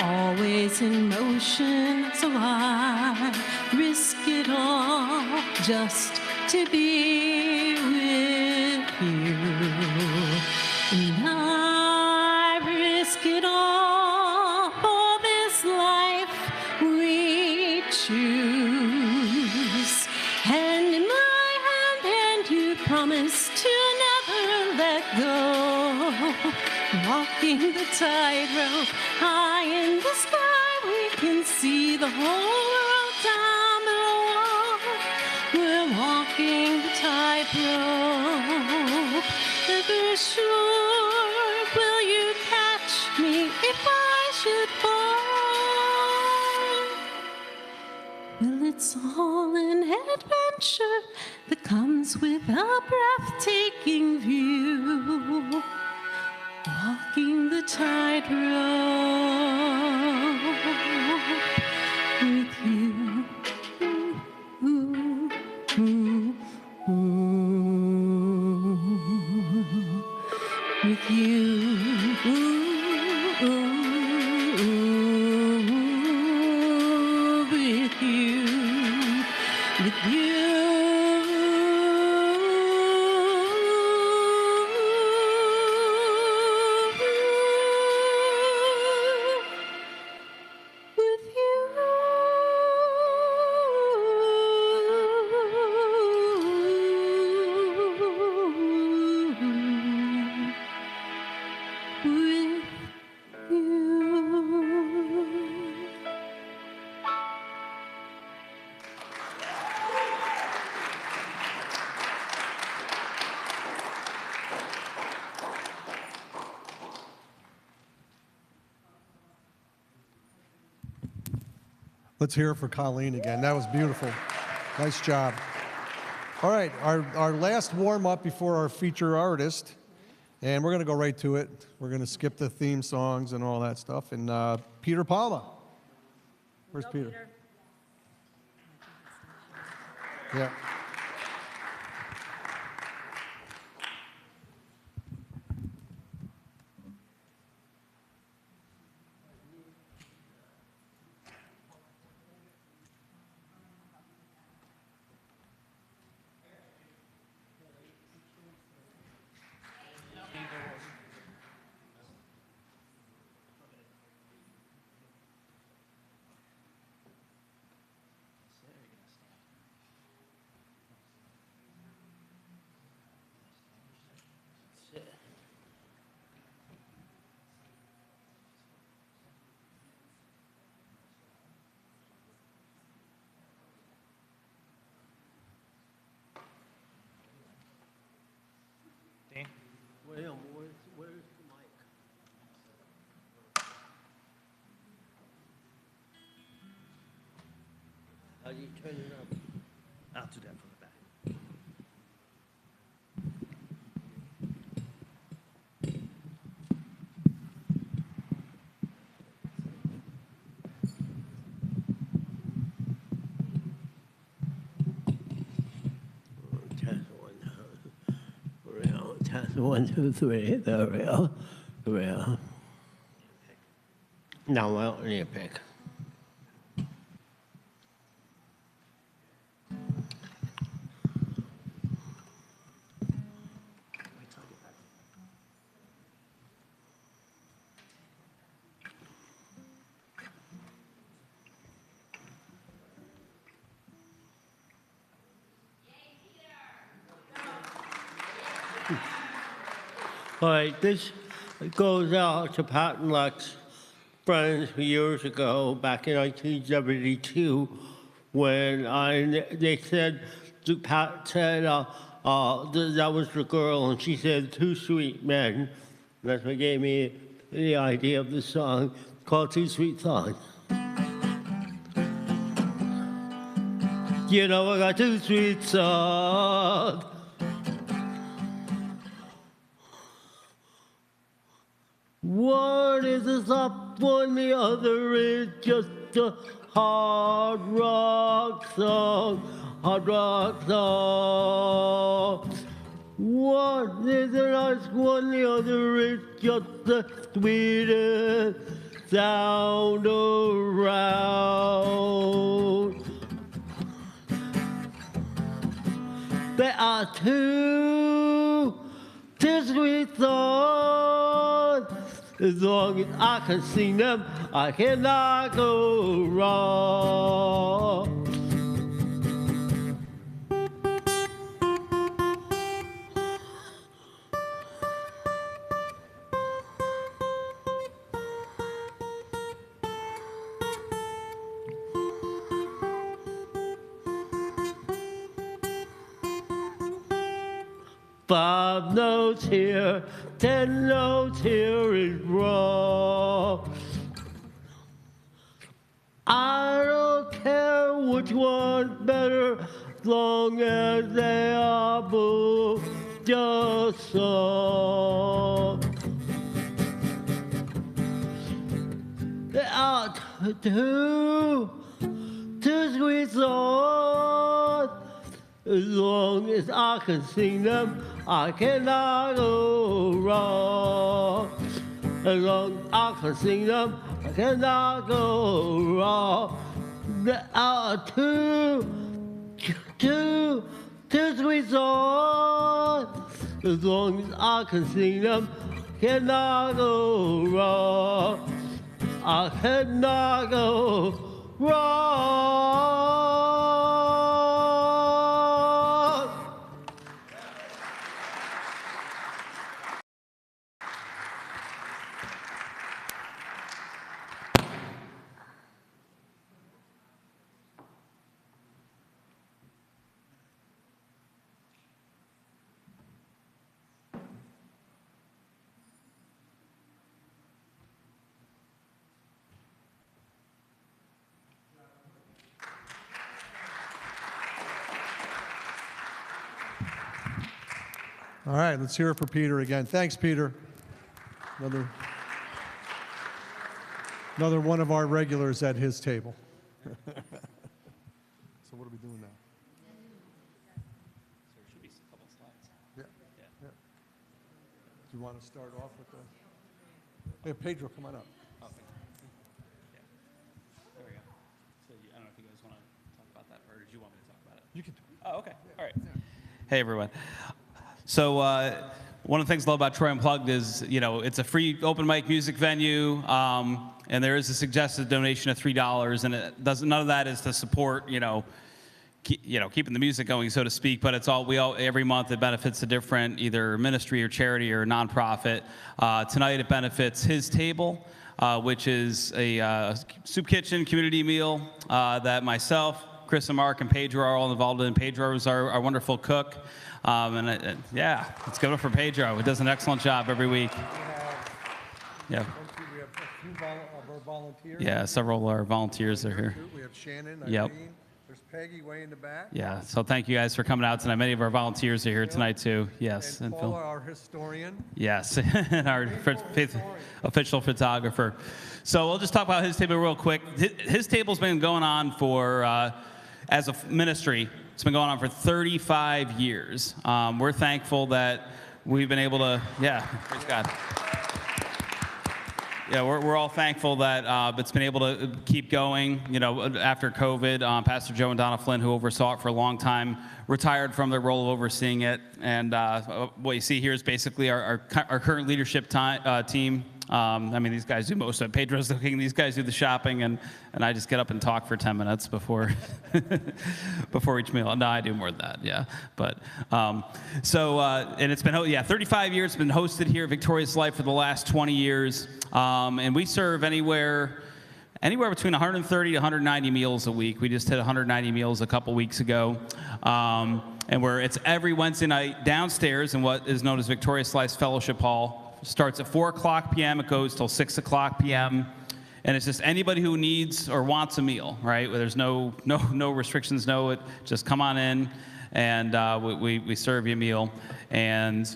Always in motion, so I risk it all just to be with you. And I risk it all for this life we choose. And in my hand you promise to never let go. Walking the tightrope high in the sky, we can see the whole world down below. We're walking the tightrope. Ever sure, will you catch me if I should fall? Well, it's all an adventure that comes with a breathtaking view. Walking the tightrope with you. With you. With you. With you. Let's hear it for Colleen again. That was beautiful. Nice job. All right, our last warm-up before our feature artist, and we're going to go right to it. We're going to skip the theme songs and all that stuff. And Peter Palma. Where's Peter? Yeah. William, where's the mic? How do you turn it up? I'll do that from the back. Test 1, 2, 3. There we go. Real. No, I don't need a pick. All right, this goes out to Pat and Lex, friends years ago, back in 1972, when they said, Pat said that was the girl, and she said, 2 sweet men. That's what gave me the idea of the song called 2 Sweet Songs. You know I got 2 sweet songs. One is a soft one, the other is just a hard rock song, hard rock song. One is a nice one, the other is just the sweetest sound around. There are two sweet songs. As long as I can sing them, I cannot go wrong. Five notes here, 10 notes here is wrong. I don't care which one's better, as long as they are both just songs. There are two sweet songs. As long as I can sing them, I cannot go wrong. As long as I can sing them, I cannot go wrong. There are two sweet songs. As long as I can sing them, I cannot go wrong. I cannot go wrong. All right, let's hear it for Peter again. Thanks, Peter. Another one of our regulars at his table. So what are we doing now? There should be a couple slides. Yeah. Do you want to start off with the... Hey, Pedro, come on up. Oh, thank you. Yeah. There we go. So I don't know if you guys want to talk about that, or did you want me to talk about it? You can. Oh, okay. All right. Hey, everyone. So one of the things I love about Troy Unplugged is, it's a free open mic music venue, and there is a suggested donation of $3, and none of that is to support, keeping the music going, so to speak. But it's every month it benefits a different either ministry or charity or nonprofit. Tonight it benefits His Table, which is a soup kitchen community meal that myself, Chris and Mark and Pedro are all involved in. Pedro is our wonderful cook. Let's give it up for Pedro. He does an excellent job every week. We have a few of our volunteers. Yeah, several of our volunteers are here. We have Shannon, Yep. Irene. There's Peggy way in the back. Yeah, so thank you guys for coming out tonight. Many of our volunteers are here tonight too. Yes, And Phil. Paula, our historian. Yes, and our official photographer. So we'll just talk about His Table real quick. His Table's been going on for, as a ministry, it's been going on for 35 years. We're thankful that we've been able to, praise God. Yeah, we're all thankful that it's been able to keep going. After COVID, Pastor Joe and Donna Flynn, who oversaw it for a long time, retired from their role of overseeing it. And what you see here is basically our current leadership team. These guys do most of it. Pedro's looking, these guys do the shopping, and I just get up and talk for 10 minutes before each meal. No, I do more than that, yeah. But, and it's been, 35 years, it's been hosted here at Victorious Life for the last 20 years. And we serve anywhere between 130 to 190 meals a week. We just hit 190 meals a couple weeks ago. And it's every Wednesday night downstairs in what is known as Victorious Life's Fellowship Hall. Starts at 4:00 p.m. It goes till 6:00 p.m. And it's just anybody who needs or wants a meal, right? Where there's no restrictions, just come on in, and we serve you a meal. And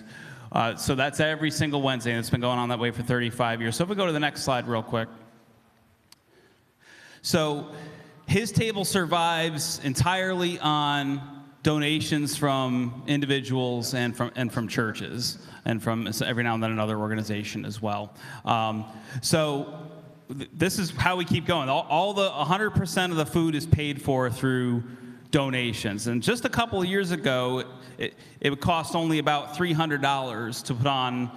so that's every single Wednesday, and it's been going on that way for 35 years. So if we go to the next slide real quick. So his table survives entirely on donations from individuals and from churches, and from every now and then another organization as well. This is how we keep going. All the 100% of the food is paid for through donations. And just a couple of years ago, it would cost only about $300 to put on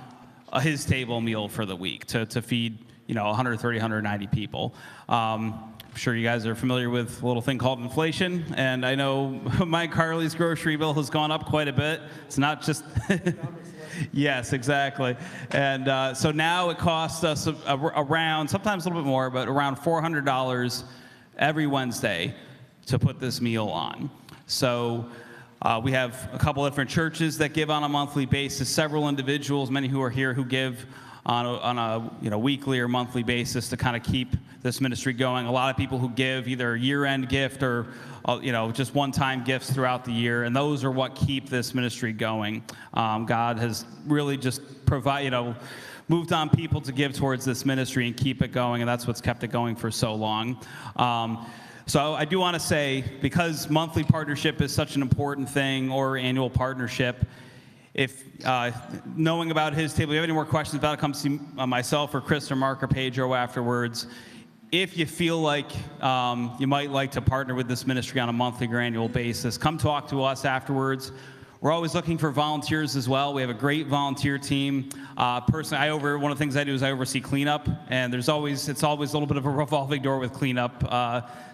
a his table meal for the week to feed 130, 190 people. I'm sure you guys are familiar with a little thing called inflation, and I know my Carly's grocery bill has gone up quite a bit. It's not just yes, exactly. And so now it costs us around, sometimes a little bit more, but around $400 every Wednesday to put this meal on. So we have a couple different churches that give on a monthly basis, several individuals, many who are here, who give on a weekly or monthly basis to kind of keep this ministry going. A lot of people who give either a year-end gift or just one-time gifts throughout the year, and those are what keep this ministry going. God has really just moved on people to give towards this ministry and keep it going, and that's what's kept it going for so long. So I do want to say, because monthly partnership is such an important thing, or annual partnership, if knowing about his table, if you have any more questions about it, come see myself or Chris or Mark or Pedro afterwards. If you feel like you might like to partner with this ministry on a monthly or annual basis, come talk to us afterwards. We're always looking for volunteers as well. We have a great volunteer team. Personally, one of the things I do is I oversee cleanup, and it's always a little bit of a revolving door with cleanup,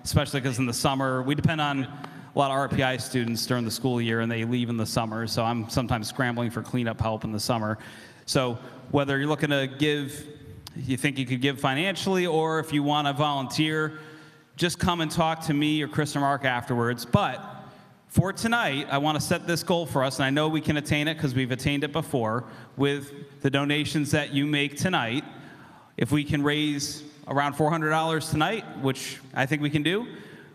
especially because in the summer we depend on a lot of RPI students during the school year, and they leave in the summer. So I'm sometimes scrambling for cleanup help in the summer. So whether you're looking to give, you think you could give financially, or if you want to volunteer, just come and talk to me or Chris or Mark afterwards. But for tonight, I want to set this goal for us, and I know we can attain it because we've attained it before with the donations that you make tonight. If we can raise around $400 tonight, which I think we can do,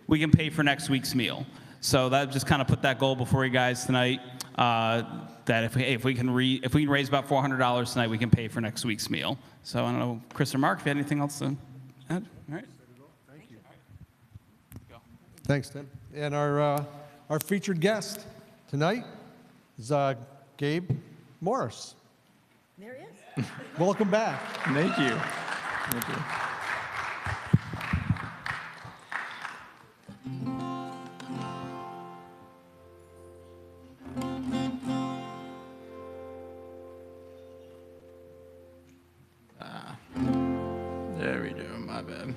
we can pay for next week's meal. So that just kind of put that goal before you guys tonight, that if we can raise about $400 tonight, we can pay for next week's meal. So I don't know, Chris or Mark, if you had anything else to add? All right. Thank you. Thanks, Tim. And our featured guest tonight is Gabe Morris. There he is. Welcome back. Thank you. Thank you. There we go, my bad.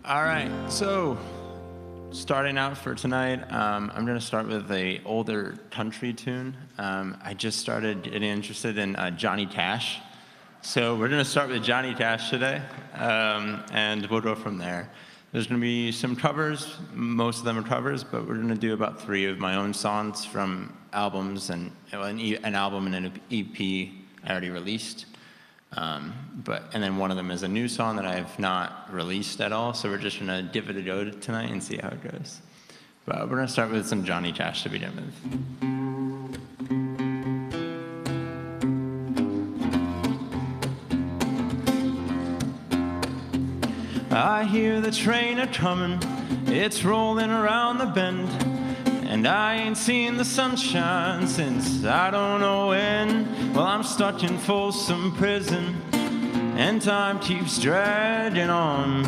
All right, so starting out for tonight, I'm going to start with an older country tune. I just started getting interested in Johnny Cash. So we're going to start with Johnny Cash today, and we'll go from there. There's going to be some covers. Most of them are covers, but we're going to do about 3 of my own songs from albums, and an album and an EP I already released. And then one of them is a new song that I have not released at all, so we're just going to give it a go tonight and see how it goes. But we're going to start with some Johnny Cash to begin with. I hear the train a-comin', it's rolling around the bend, and I ain't seen the sunshine since I don't know when. Well, I'm stuck in Folsom Prison, and time keeps dragging on.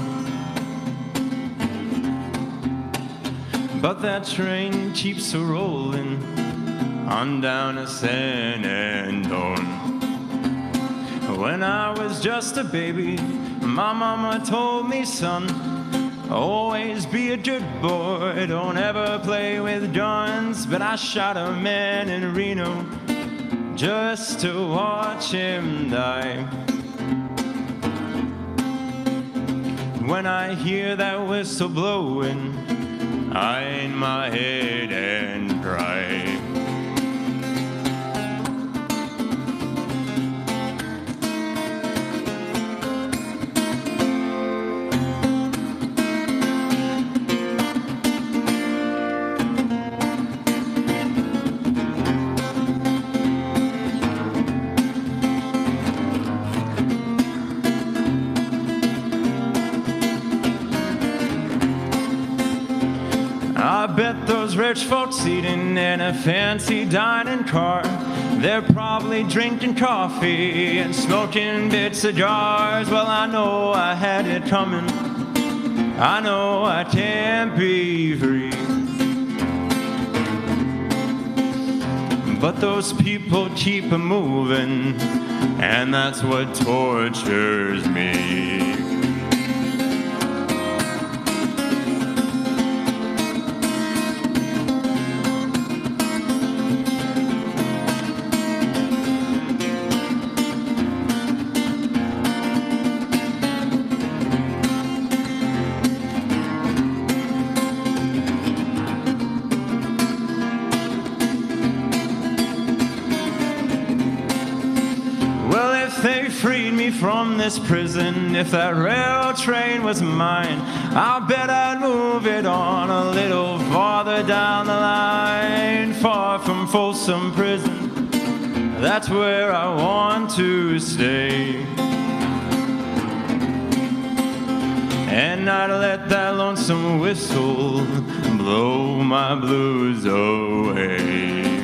But that train keeps a-rolling on down to San Antone. When I was just a baby, my mama told me, son, always be a good boy, don't ever play with guns. But I shot a man in Reno just to watch him die. When I hear that whistle blowing, I hang my head and cry. rich folks eating in a fancy dining car. They're probably drinking coffee and smoking big cigars. Well, I know I had it coming. I know I can't be free. But those people keep moving, and that's what tortures me. They freed me from this prison. If that rail train was mine, I bet I'd move it on a little farther down the line, far from Folsom Prison. That's where I want to stay. And I'd let that lonesome whistle blow my blues away.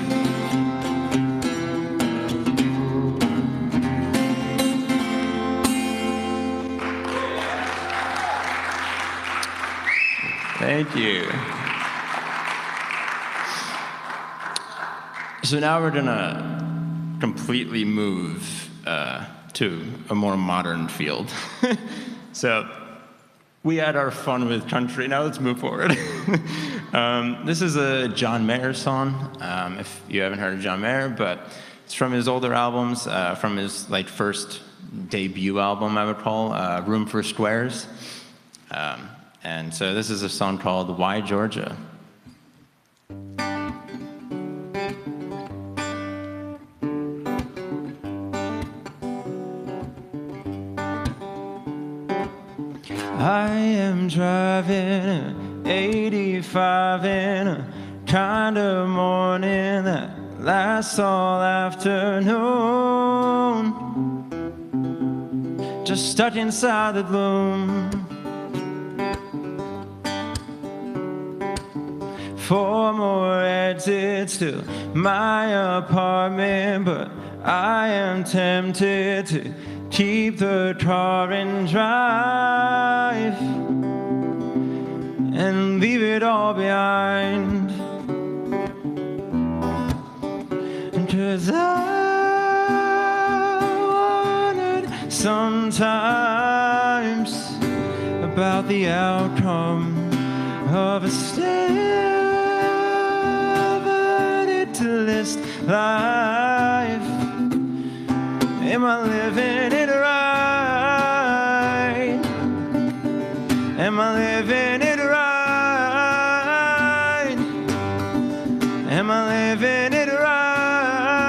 Thank you. So now we're gonna completely move to a more modern field. So we had our fun with country. Now let's move forward. This is a John Mayer song. If you haven't heard of John Mayer, but it's from his older albums, from his first debut album, I would call Room for Squares. And so this is a song called Why Georgia? I am driving 85 in a kind of morning that lasts all afternoon, just stuck inside the gloom. 4 more exits to my apartment, but I am tempted to keep the car and drive and leave it all behind. 'Cause I wondered sometimes about the outcome of a list life. Am I living it right? Am I living it right? Am I living it right?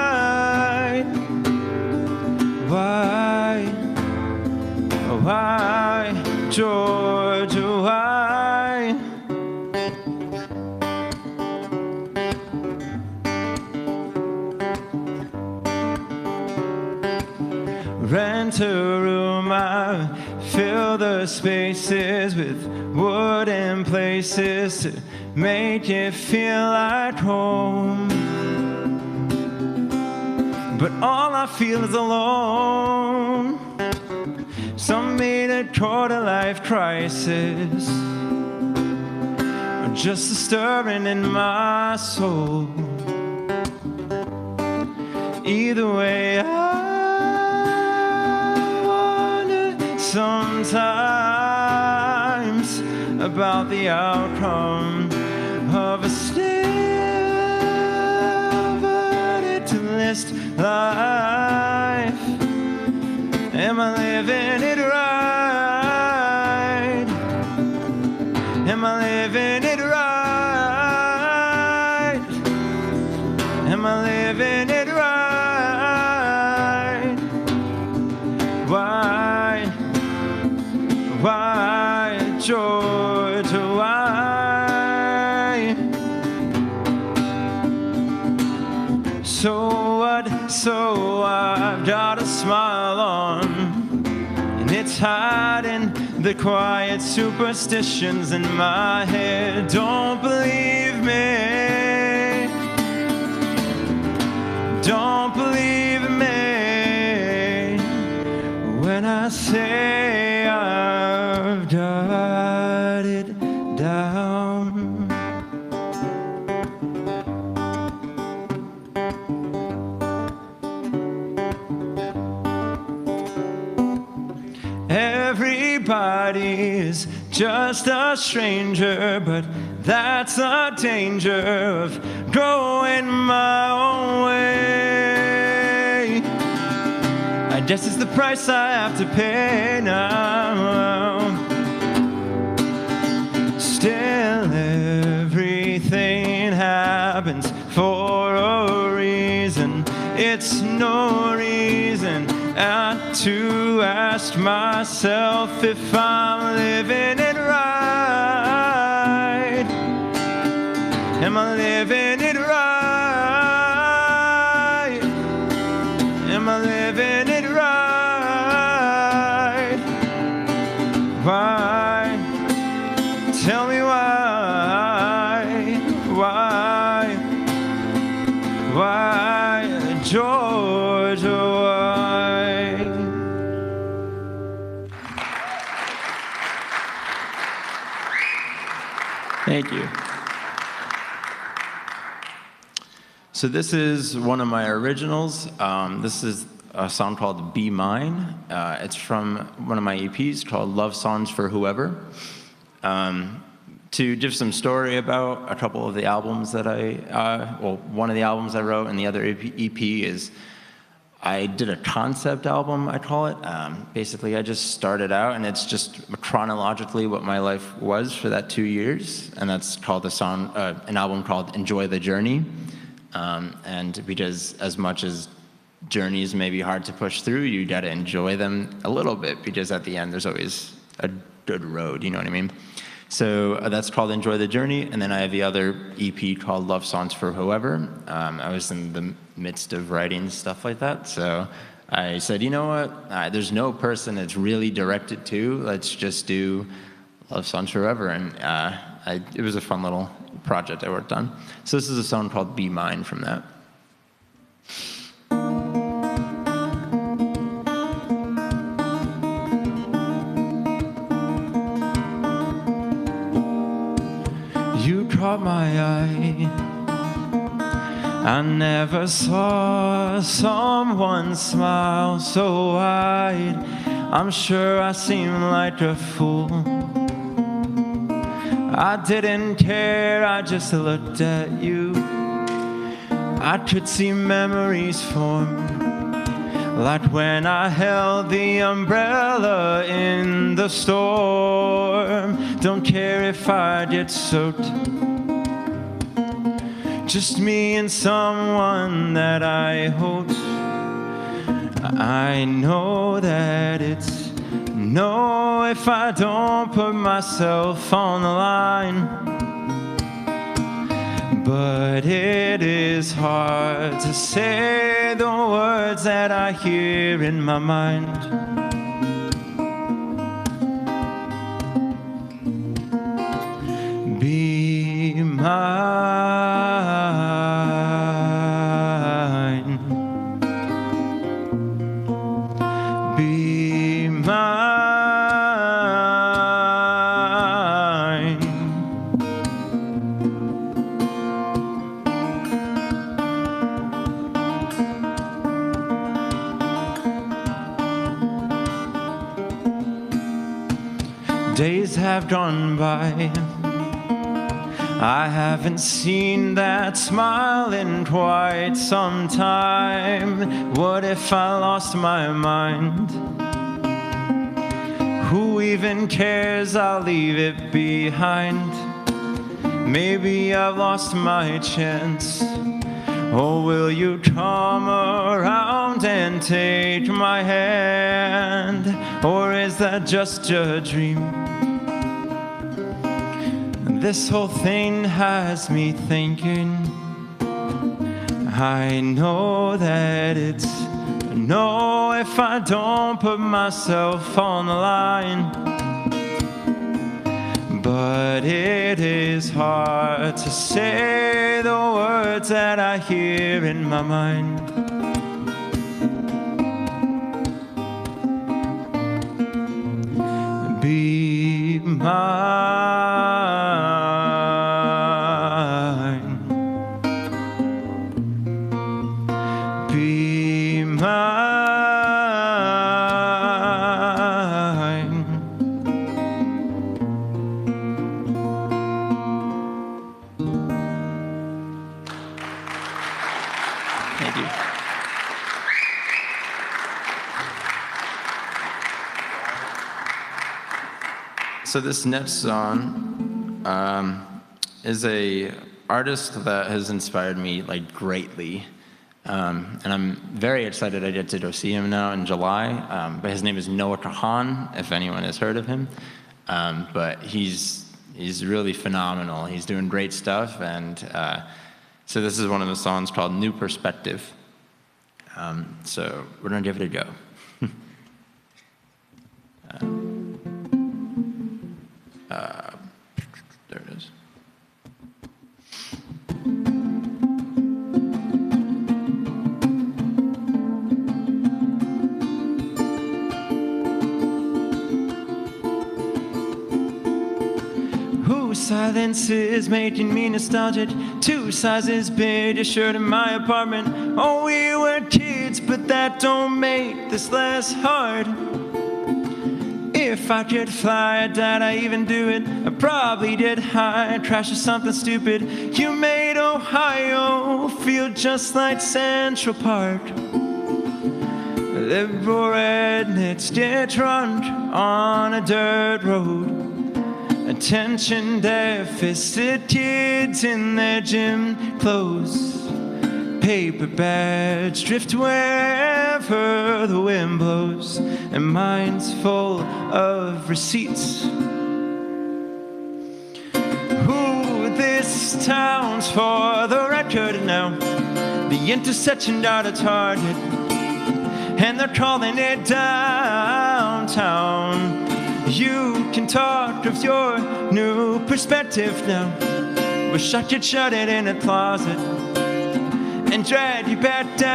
Why, Georgia, why? Rent a room, I fill the spaces with wooden places to make it feel like home. But all I feel is alone. Some made a quarter-life crisis, or just a stirring in my soul. Either way, sometimes about the outcome of a list life. Am I living it right? Am I living it right? Am I living it right? Why, Georgia, why? So what? So I've got a smile on, and it's hiding the quiet superstitions in my head. Don't believe me? say I've jotted down. Everybody is just a stranger, but that's the danger of growing my own way. I guess it's the price I have to pay now. Still, everything happens for a reason. It's no reason not to ask myself if I'm living it right. Am I living it right? Am I living it right? Why? Tell me why, Georgia, why? Thank you. So this is one of my originals. This is a song called Be Mine. It's from one of my EPs called Love Songs for Whoever. To give some story about a couple of the albums that one of the albums I wrote and the other EP is I did a concept album, I call it. Basically, I just started out, and it's just chronologically what my life was for that 2 years, and that's called an album called Enjoy the Journey. And because as much as journeys may be hard to push through, you gotta enjoy them a little bit, because at the end there's always a good road, you know what I mean? So that's called Enjoy the Journey, and then I have the other EP called Love Songs for Whoever. I was in the midst of writing stuff like that, so I said, you know what, there's no person it's really directed to, let's just do Love Songs for Whoever, and it was a fun little project I worked on. So this is a song called Be Mine from that. You caught my eye. I never saw someone smile so wide. I'm sure I seem like a fool. I didn't care, I just looked at you. I could see memories form, like when I held the umbrella in the storm. Don't care if I get soaked, just me and someone that I hope. I know that it's no if I don't put myself on the line, but it is hard to say the words that I hear in my mind. Be mine. Be mine. Days have gone by. I haven't seen that smile in quite some time. What if I lost my mind? Who even cares? I'll leave it behind. Maybe I've lost my chance. Or will you come around and take my hand? Or is that just a dream? This whole thing has me thinking. I know that it's no if I don't put myself on the line, but it is hard to say the words that I hear in my mind. mine. Be mine. Thank you. So this next song is a artist that has inspired me like greatly, and I'm very excited I get to go see him now in July. But his name is Noah Kahan, if anyone has heard of him. But he's really phenomenal. He's doing great stuff, and so this is one of the songs called New Perspective. So we're gonna give it a go. There it is. Whose silence is making me nostalgic? 2 sizes bigger shirt in my apartment. Oh, we were kids, but that don't make this less hard. If I could fly, I'd I even do it. I probably did high, crash or something stupid. You made Ohio feel just like Central Park. Liberal rednecks get drunk on a dirt road. Attention deficit kids in their gym clothes. Paper bags drift wherever the wind blows, and mine's full of receipts. Ooh, this town's for the record now. The intersection got a target, and they're calling it downtown. You can talk of your new perspective now. Wish I could shut it in a closet and drag you back down.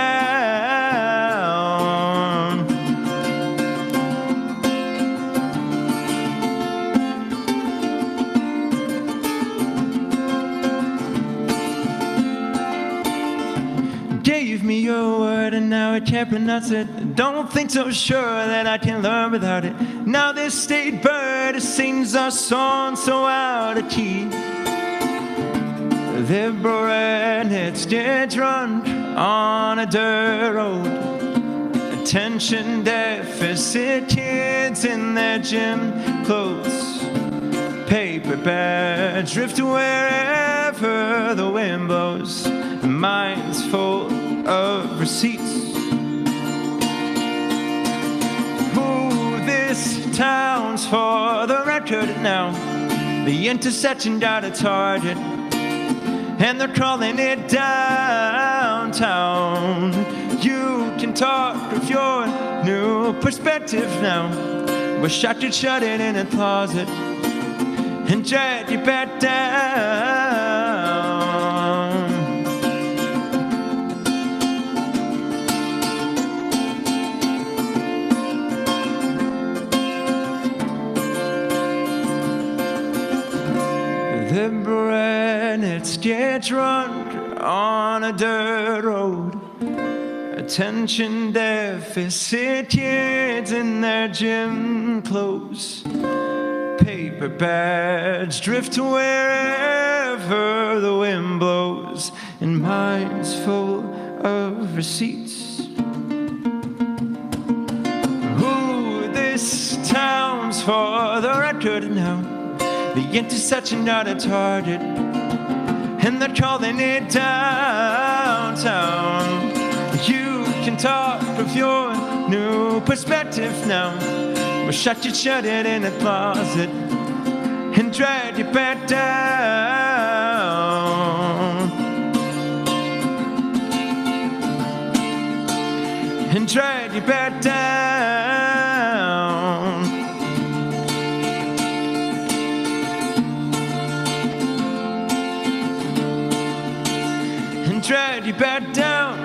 Gave me your word and now I can't pronounce it. Don't think so sure that I can learn without it. Now this state bird sings our song so out of key. Liberal rednecks get drunk on a dirt road. Attention deficit kids in their gym clothes. Paper bags drift wherever the wind blows. Mine's full of receipts. Ooh, this town's for the record now. The intersection got a target, and they're calling it downtown. You can talk of your new perspective now. Wish I could shut it in a closet and drag you back down. The rednecks get drunk on a dirt road. Attention deficit kids in their gym clothes. Paper bags drift wherever the wind blows, and mine's full of receipts. Ooh, this town's for the record now. The intersection got a target, and they're calling it downtown. You can talk of your new perspective now. Wish I could shut it in a closet and drag you back down. And drag you back down. And drag you back down.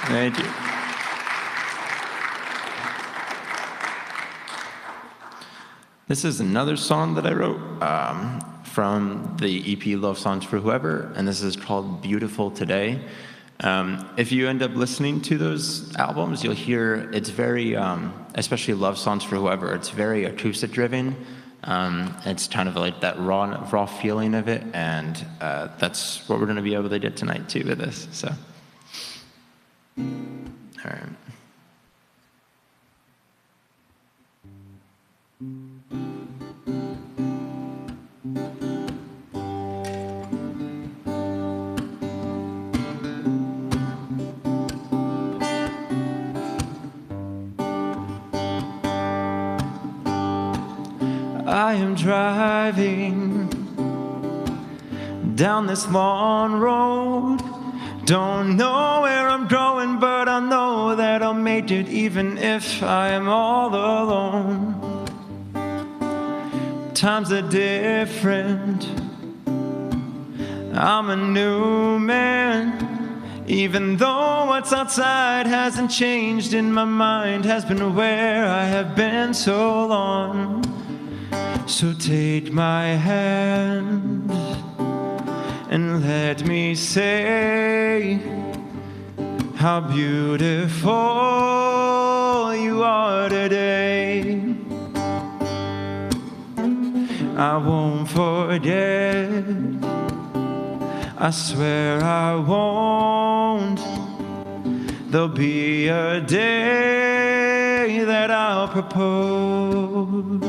Thank you. This is another song that I wrote from the EP Love Songs for Whoever, and this is called Beautiful Today. If you end up listening to those albums, you'll hear it's very, especially Love Songs for Whoever, it's very acoustic driven. It's kind of like that raw feeling of it, and that's what we're going to be able to get tonight too with this. So, all right. I am driving down this long road. Don't know where I'm going, but I know that I'll make it even if I am all alone. Times are different. I'm a new man. Even though what's outside hasn't changed, in my mind has been where I have been so long. So take my hand and let me say how beautiful you are today. I won't forget, I swear I won't. There'll be a day that I'll propose.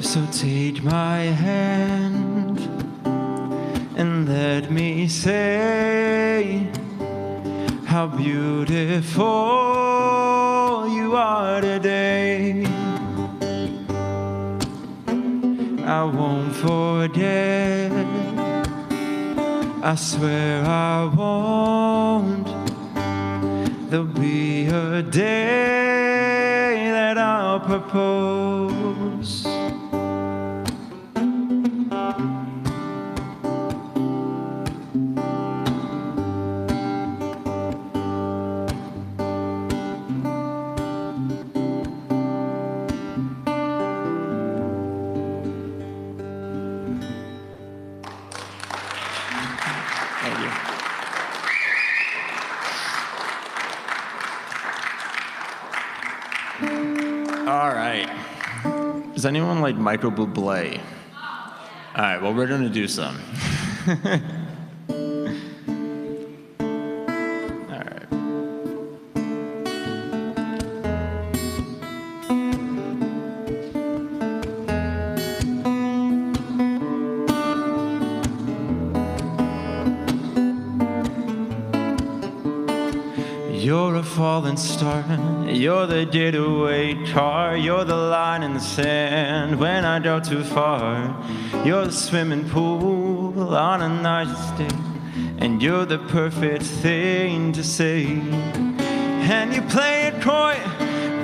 So take my hand and let me say how beautiful you are today. I won't forget, I swear I won't. There'll be a day that I'll propose. All right. Does anyone like Michael Bublé? All right, well, we're going to do some. All right. You're a falling star, you're the getaway car, you're the line in the sand when I go too far. You're the swimming pool on a nice day, and you're the perfect thing to say. And you play it coy,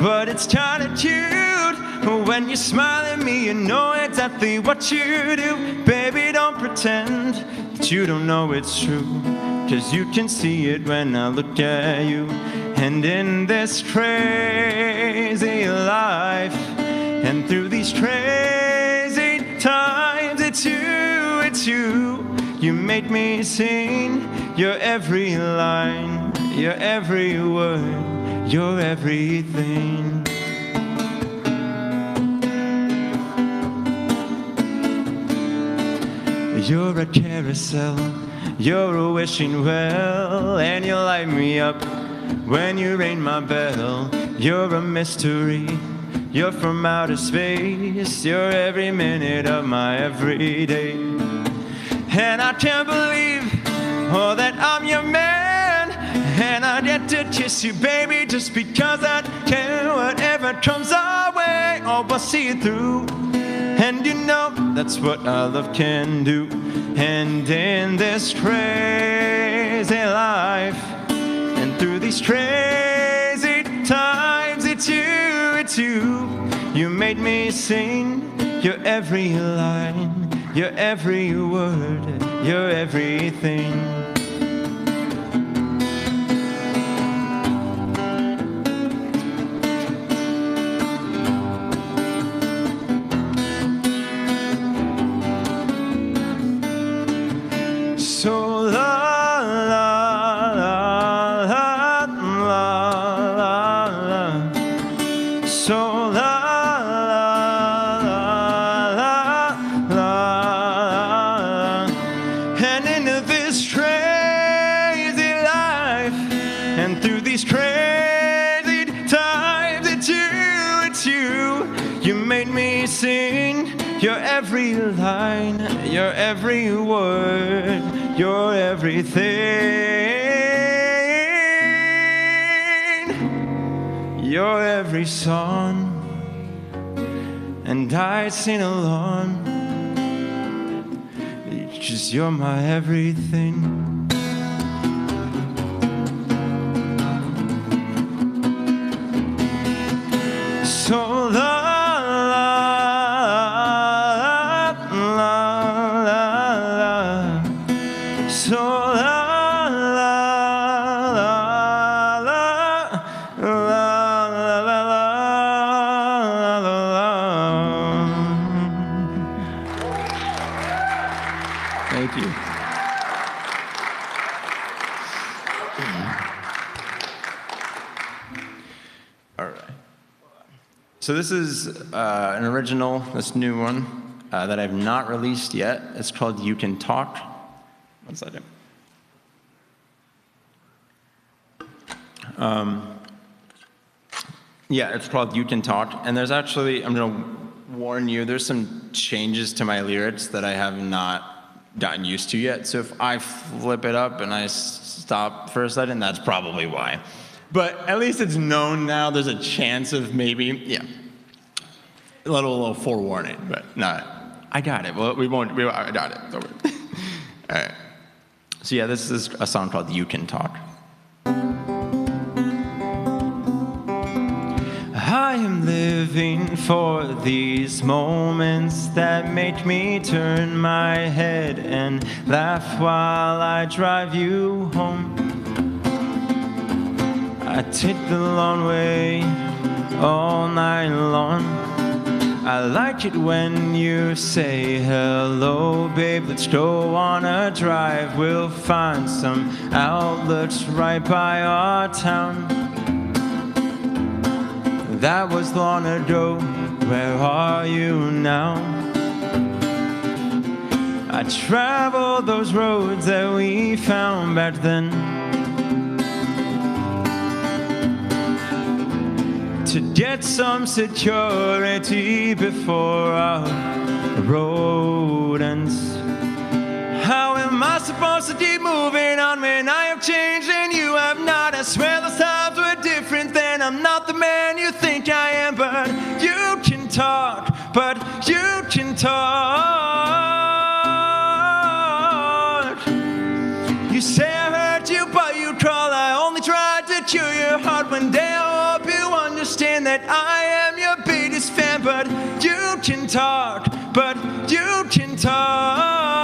but it's kinda cute. When you smile at me, you know exactly what you do. Baby, don't pretend that you don't know it's true, 'cause you can see it when I look at you. And in this crazy life, and through these crazy times, it's you. You make me sing your every line, your every word, your everything. You're a carousel, you're a wishing well, and you light me up when you ring my bell. You're a mystery, you're from outer space, you're every minute of my everyday. And I can't believe Oh, that I'm your man, and I get to kiss you, baby, just because I can. Whatever comes our way, oh, we'll see it through. And you know that's what love can do. And in this crazy life, and through these crazy times, it's you. You made me sing your every line, your every word, your everything. So la la la la la la. So la la la la la. And into this crazy life, and through these crazy times, it's you. You made me sing your every line, your every word, your everything, your every song, and I sing along. It's just you're my everything. So la la la la la. So la la la la la la la la. Thank you. All right. So this is an original, this new one that I've not released yet. It's called You Can Talk. One second. Yeah, it's called You Can Talk. And there's actually, I'm going to warn you, there's some changes to my lyrics that I have not gotten used to yet. So if I flip it up and I stop for a second, that's probably why. But at least it's known now. There's a chance of maybe, yeah, a little forewarning, but no, I got it. Well, I got it. Don't worry. All right. So yeah, this is a song called You Can Talk. I am living for these moments that make me turn my head and laugh while I drive you home. I take the long way all night long. I like it when you say, hello, babe, let's go on a drive. We'll find some outlets right by our town. That was long ago, where are you now? I traveled those roads that we found back then, to get some security before our road ends. How am I supposed to keep moving on when I have changed and you have not? I swear those times were different then. I'm not the man you think I am, but you can talk, but you can talk. You say I hurt you, but you crawl. I only tried to cure your heart. One day I hope you understand that I am your biggest fan, but you can talk, but you can talk.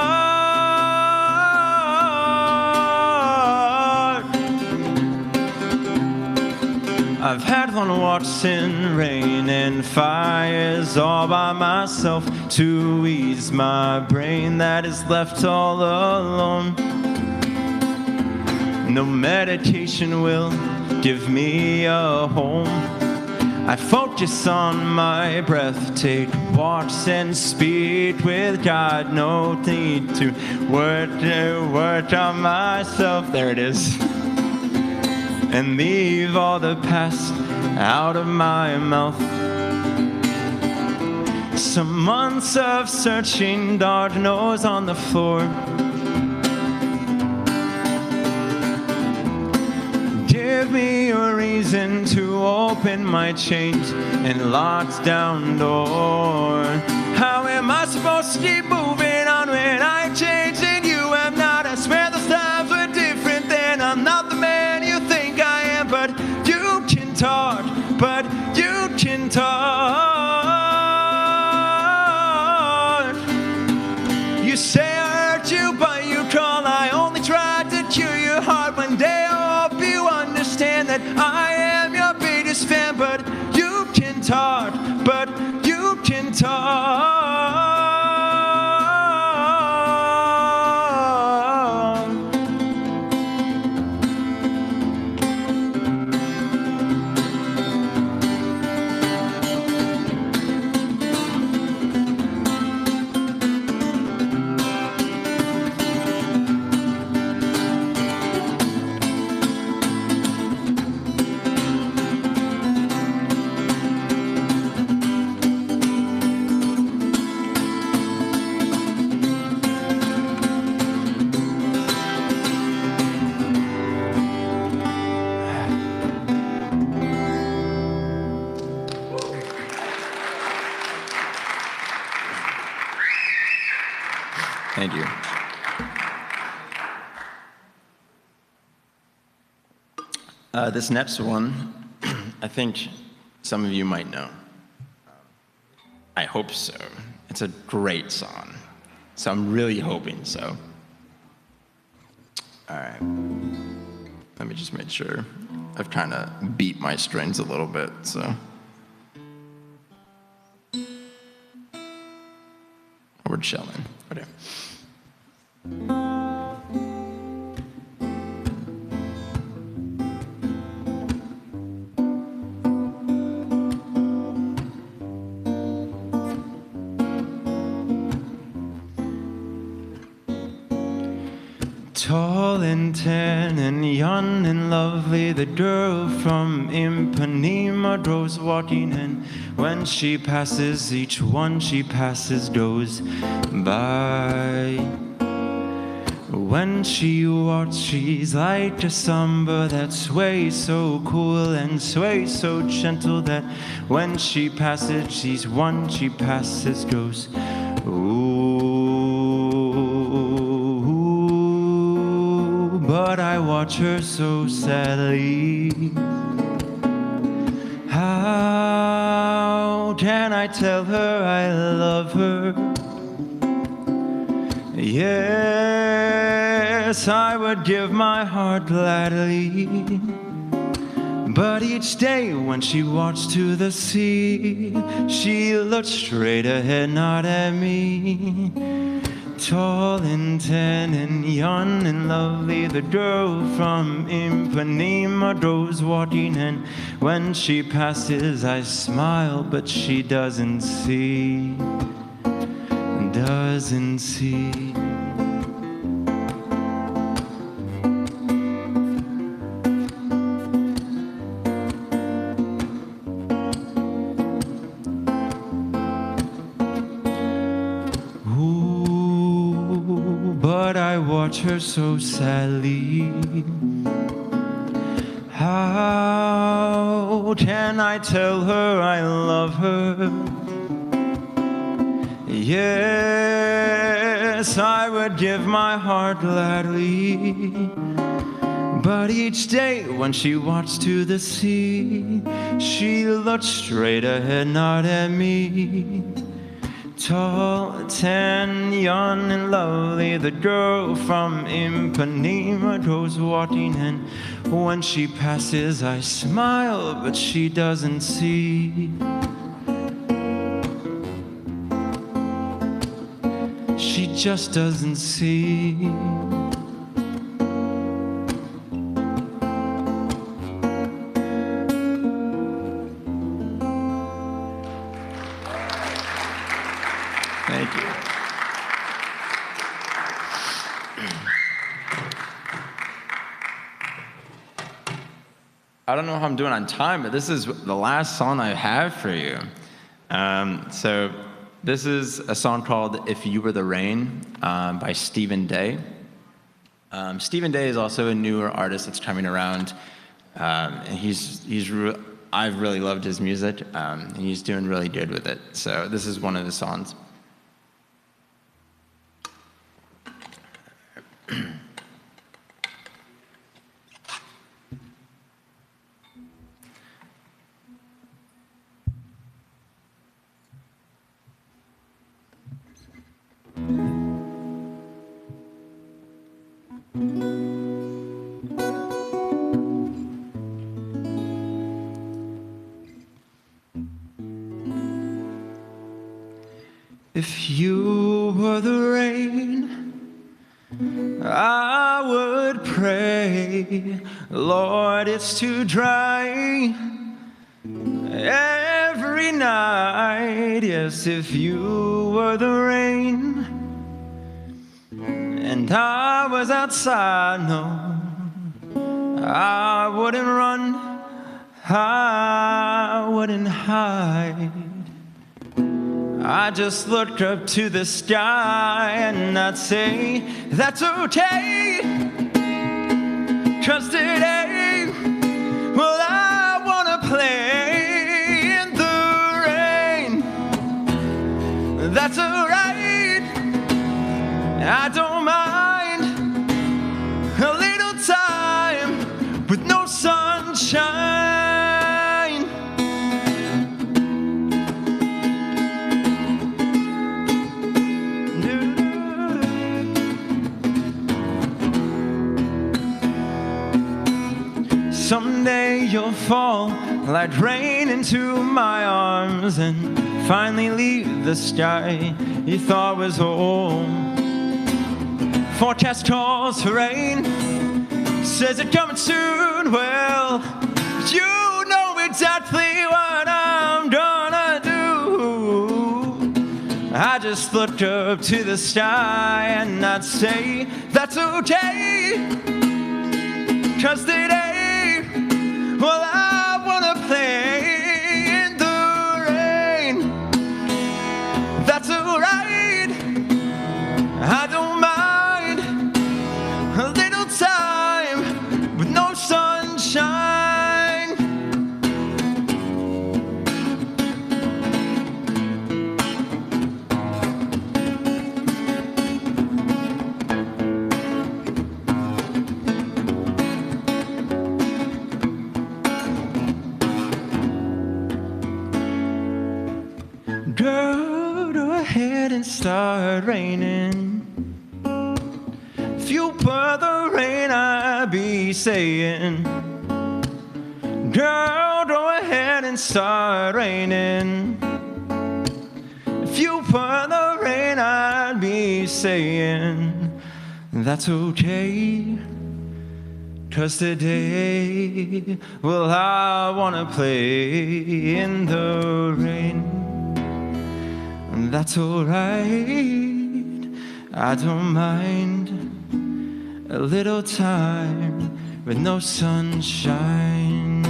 I've had long walks in rain and fires all by myself to ease my brain that is left all alone. No medication will give me a home. I focus on my breath, take walks and speak with God. No need to work on myself. There it is. And leave all the past out of my mouth. Some months of searching, dark nose on the floor. open my chained and locked down door. How am I supposed to keep moving on when I change and you have not? I swear those times were different then. I'm not the man you think I am, but you can talk, but you can talk. You say I hurt you, but you call. I only tried to cure your heart. One day I hope you understand that I am your biggest fan, but you can talk, but you can talk. Thank you. This next one, I think some of you might know. I hope so. It's a great song, so I'm really hoping so. All right. Let me just make sure. I've kind of beat my strings a little bit, so. We're chilling. Whatever. Tall and tan and young and lovely, the girl from Ipanema goes walking, and when she passes, each one she passes goes by. When she walks, she's like a samba that sways so cool and sways so gentle that when she passes, each one she passes goes, ooh, but I watch her so sadly. How can I tell her I love her? Yes, I would give my heart gladly. But each day when she walks to the sea, she looks straight ahead, not at me. Tall and tan and young and lovely, the girl from Ipanema goes walking, and when she passes, I smile, but she doesn't see. Doesn't see. Ooh, but I watch her so sadly. How can I tell her I love her? Yes, I would give my heart gladly. But each day when she walks to the sea, she looks straight ahead, not at me. Tall, tan, young and lovely, the girl from Ipanema goes walking, and when she passes, I smile, but she doesn't see. She just doesn't see. Thank you. I don't know how I'm doing on time, but this is the last song I have for you. So this is a song called If You Were the Rain by Stephen Day. Stephen Day is also a newer artist that's coming around. And he's I've really loved his music, and he's doing really good with it. So this is one of the songs. If you were the rain, I would pray, Lord, it's too dry every night. Yes, if you were the rain and I was outside, no, I wouldn't run, I wouldn't hide. I just look up to the sky and I'd say, that's okay, 'cause today, well, I wanna play in the rain. That's alright, I don't mind a little time with no sunshine. Someday you'll fall like rain into my arms and finally leave the sky you thought was home. Forecast calls for rain, says it's coming soon. Well, you know exactly what I'm gonna do. I just look up to the sky and I'd say, that's okay, 'cause today, well, I wanna play in the rain. That's alright, I don't mind a little time with no sunshine. Girl, go ahead and start raining. If you pour the rain, I'll be saying, girl, go ahead and start raining. If you pour the rain, I'll be saying, that's okay, 'cause today, well, I wanna play in the rain. That's alright, I don't mind a little time with no sunshine.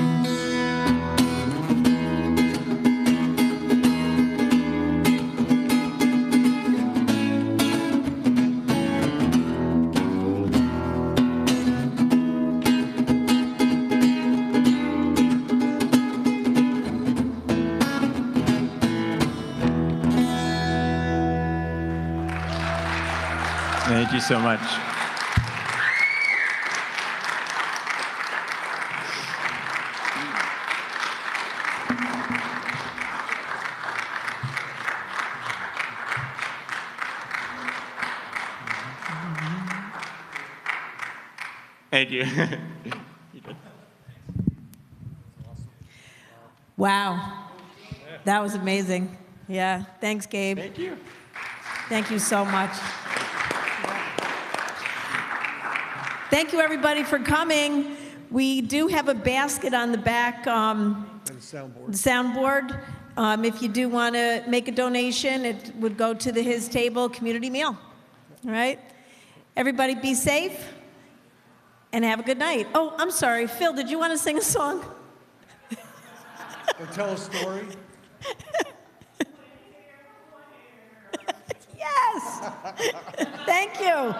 Thank you so much. Thank you. Wow. That was amazing. Yeah. Thanks, Gabe. Thank you. Thank you so much. Thank you, everybody, for coming. We do have a basket on the back, the soundboard. If you do want to make a donation, it would go to the His Table community meal. All right? Everybody be safe and have a good night. Oh, I'm sorry. Phil, did you want to sing a song? Or tell a story? Yes. Thank you.